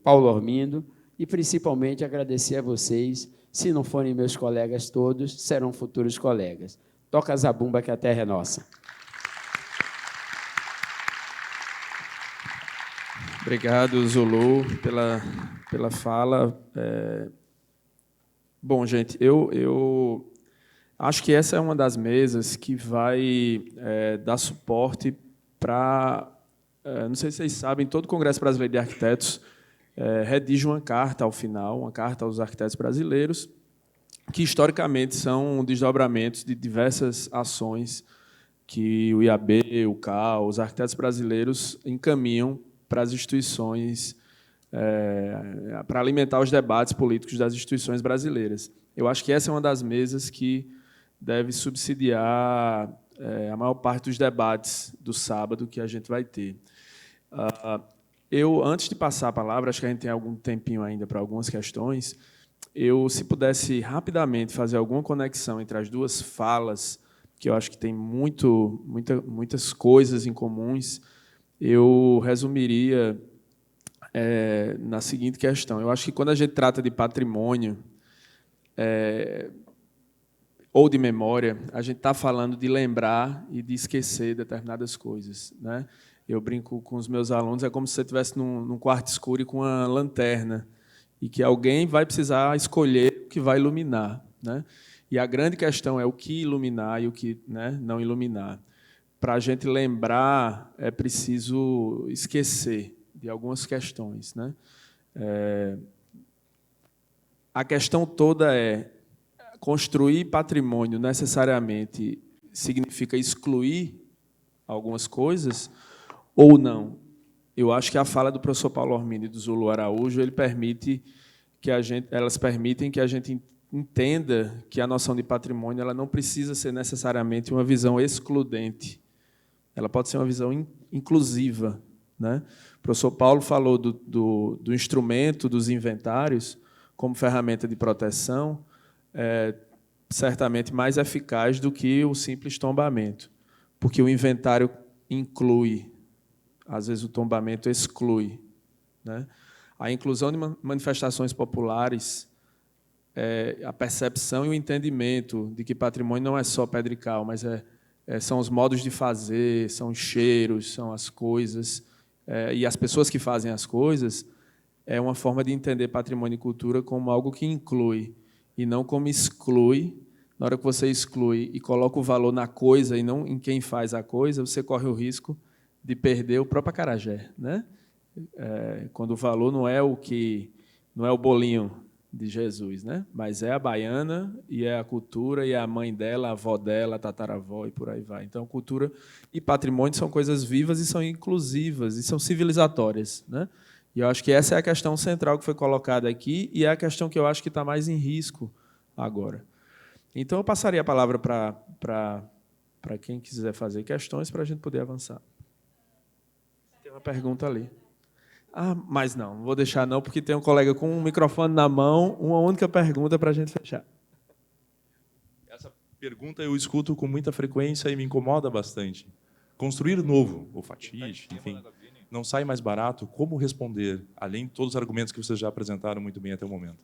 Paulo Ormindo e, principalmente, agradecer a vocês. Se não forem meus colegas todos, serão futuros colegas. Toca zabumba que a terra é nossa. Obrigado, Zulu, pela fala. Bom, gente, eu acho que essa é uma das mesas que vai dar suporte para... não sei se vocês sabem, todo o Congresso Brasileiro de Arquitetos redige uma carta ao final, uma carta aos arquitetos brasileiros, que historicamente são desdobramentos de diversas ações que o IAB, o CAL, os arquitetos brasileiros encaminham para as instituições para alimentar os debates políticos das instituições brasileiras. Eu acho que essa é uma das mesas que deve subsidiar a maior parte dos debates do sábado que a gente vai ter. Antes de passar a palavra, acho que a gente tem algum tempinho ainda para algumas questões, se pudesse rapidamente fazer alguma conexão entre as duas falas, que eu acho que tem muitas coisas em comuns, eu resumiria na seguinte questão. Eu acho que quando a gente trata de patrimônio ou de memória, a gente está falando de lembrar e de esquecer determinadas coisas, né? Eu brinco com os meus alunos, é como se você estivesse num quarto escuro e com uma lanterna, e que alguém vai precisar escolher o que vai iluminar, né? E a grande questão é o que iluminar e o que, né, não iluminar. Para a gente lembrar, é preciso esquecer de algumas questões, né? A questão toda é: construir patrimônio necessariamente significa excluir algumas coisas ou não? Eu acho que a fala do professor Paulo Ormini e do Zulu Araújo elas permitem que a gente entenda que a noção de patrimônio ela não precisa ser necessariamente uma visão excludente. Ela pode ser uma visão inclusiva, né? O professor Paulo falou do instrumento dos inventários como ferramenta de proteção, certamente mais eficaz do que o simples tombamento, porque o inventário inclui, às vezes o tombamento exclui, né? A inclusão de manifestações populares, a percepção e o entendimento de que patrimônio não é só pedra e cal, mas são os modos de fazer, são os cheiros, são as coisas, e as pessoas que fazem as coisas, é uma forma de entender patrimônio e cultura como algo que inclui, e não como exclui. Na hora que você exclui e coloca o valor na coisa e não em quem faz a coisa, você corre o risco de perder o próprio acarajé, né? Quando o valor não é o bolinho de Jesus, né? Mas é a baiana e é a cultura e é a mãe dela, a avó dela, a tataravó e por aí vai. Então, cultura e patrimônio são coisas vivas e são inclusivas e são civilizatórias, né? E eu acho que essa é a questão central que foi colocada aqui e é a questão que eu acho que está mais em risco agora. Então, eu passaria a palavra para quem quiser fazer questões para a gente poder avançar. Tem uma pergunta ali. Mas não vou deixar não, porque tem um colega com um microfone na mão, uma única pergunta para a gente fechar. Essa pergunta eu escuto com muita frequência e me incomoda bastante. Construir novo, ou fatiche, enfim, não sai mais barato? Como responder, além de todos os argumentos que vocês já apresentaram muito bem até o momento?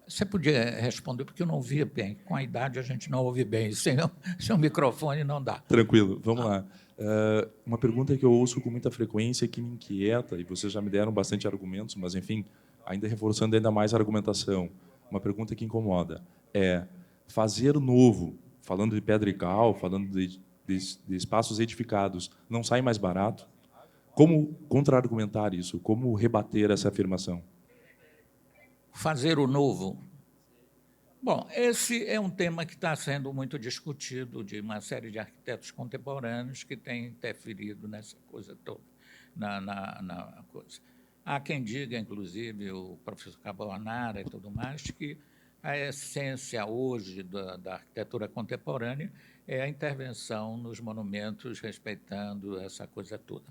Você podia responder, porque eu não ouvia bem. Com a idade, a gente não ouve bem. Sem o microfone, não dá. Tranquilo, vamos lá. Uma pergunta que eu ouço com muita frequência, que me inquieta, e vocês já me deram bastante argumentos, mas, enfim, ainda reforçando ainda mais a argumentação, uma pergunta que incomoda é: fazer novo, falando de pedra e cal, falando de espaços edificados, não sai mais barato? Como contra-argumentar isso? Como rebater essa afirmação? Fazer o novo. Bom, esse é um tema que está sendo muito discutido de uma série de arquitetos contemporâneos que têm interferido nessa coisa toda, na coisa. Há quem diga, inclusive, o professor Cabanara e tudo mais, que a essência hoje da arquitetura contemporânea é a intervenção nos monumentos, respeitando essa coisa toda.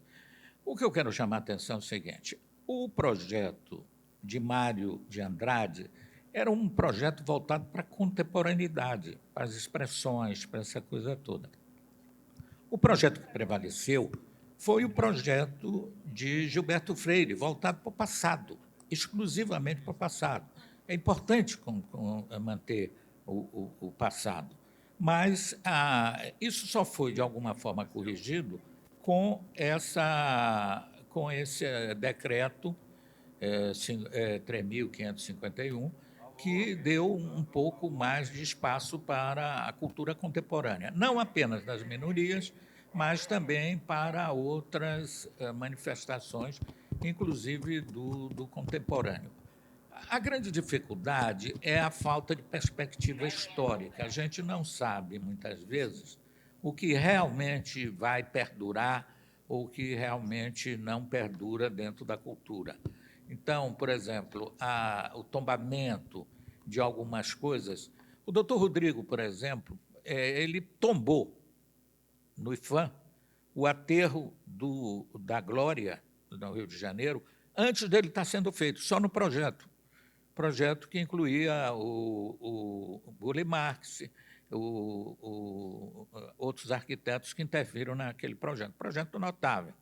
O que eu quero chamar a atenção é o seguinte: o projeto de Mário de Andrade era um projeto voltado para a contemporaneidade, para as expressões, para essa coisa toda. O projeto que prevaleceu foi o projeto de Gilberto Freire, voltado para o passado, exclusivamente para o passado. É importante manter o passado, mas isso só foi, de alguma forma, corrigido com esse decreto 3.551, que deu um pouco mais de espaço para a cultura contemporânea, não apenas das minorias, mas também para outras manifestações, inclusive do contemporâneo. A grande dificuldade é a falta de perspectiva histórica. A gente não sabe, muitas vezes, o que realmente vai perdurar ou o que realmente não perdura dentro da cultura. Então, por exemplo, o tombamento de algumas coisas. O doutor Rodrigo, por exemplo, ele tombou no IFAM o aterro da Glória, no Rio de Janeiro, antes dele estar sendo feito, só no projeto. Projeto que incluía o Burle Marx, outros arquitetos que interviram naquele projeto. Projeto notável,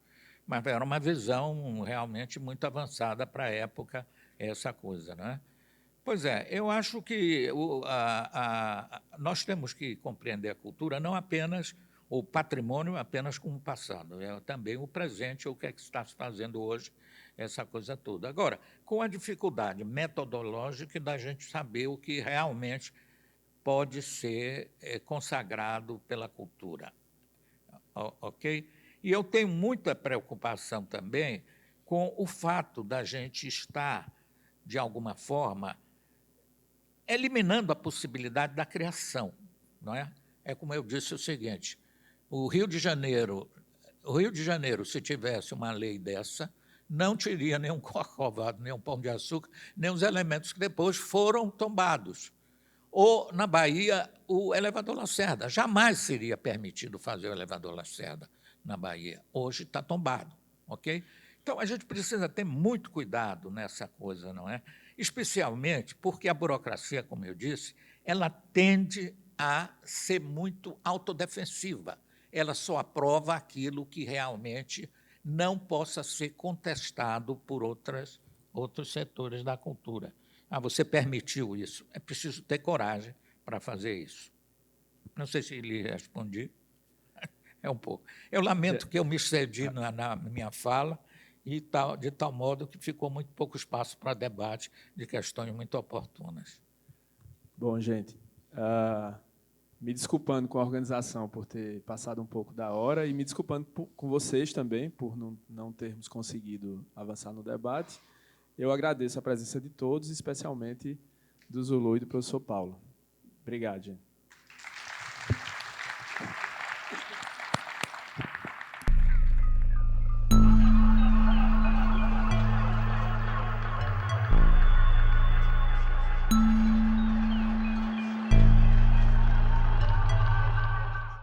mas era uma visão realmente muito avançada para a época, essa coisa, né? Pois é, eu acho que nós temos que compreender a cultura não apenas o patrimônio apenas como passado, é também o presente, o que é que está se fazendo hoje, essa coisa toda. Agora, com a dificuldade metodológica da gente saber o que realmente pode ser consagrado pela cultura, ok? E eu tenho muita preocupação também com o fato da gente estar, de alguma forma, eliminando a possibilidade da criação, não é? É como eu disse o seguinte: o Rio de Janeiro, se tivesse uma lei dessa, não teria nenhum corcovado, nem um pão de açúcar, nem os elementos que depois foram tombados. Ou, na Bahia, o elevador Lacerda. Jamais seria permitido fazer o elevador Lacerda na Bahia. Hoje está tombado, ok? Então, a gente precisa ter muito cuidado nessa coisa, não é? Especialmente porque a burocracia, como eu disse, ela tende a ser muito autodefensiva. Ela só aprova aquilo que realmente não possa ser contestado por outros setores da cultura. Você permitiu isso. É preciso ter coragem para fazer isso. Não sei se lhe respondi. É um pouco. Eu lamento que eu me excedi na minha fala, de tal modo que ficou muito pouco espaço para debate de questões muito oportunas. Bom, gente, me desculpando com a organização por ter passado um pouco da hora e me desculpando com vocês também por não termos conseguido avançar no debate. Eu agradeço a presença de todos, especialmente do Zulu e do professor Paulo. Obrigado, gente.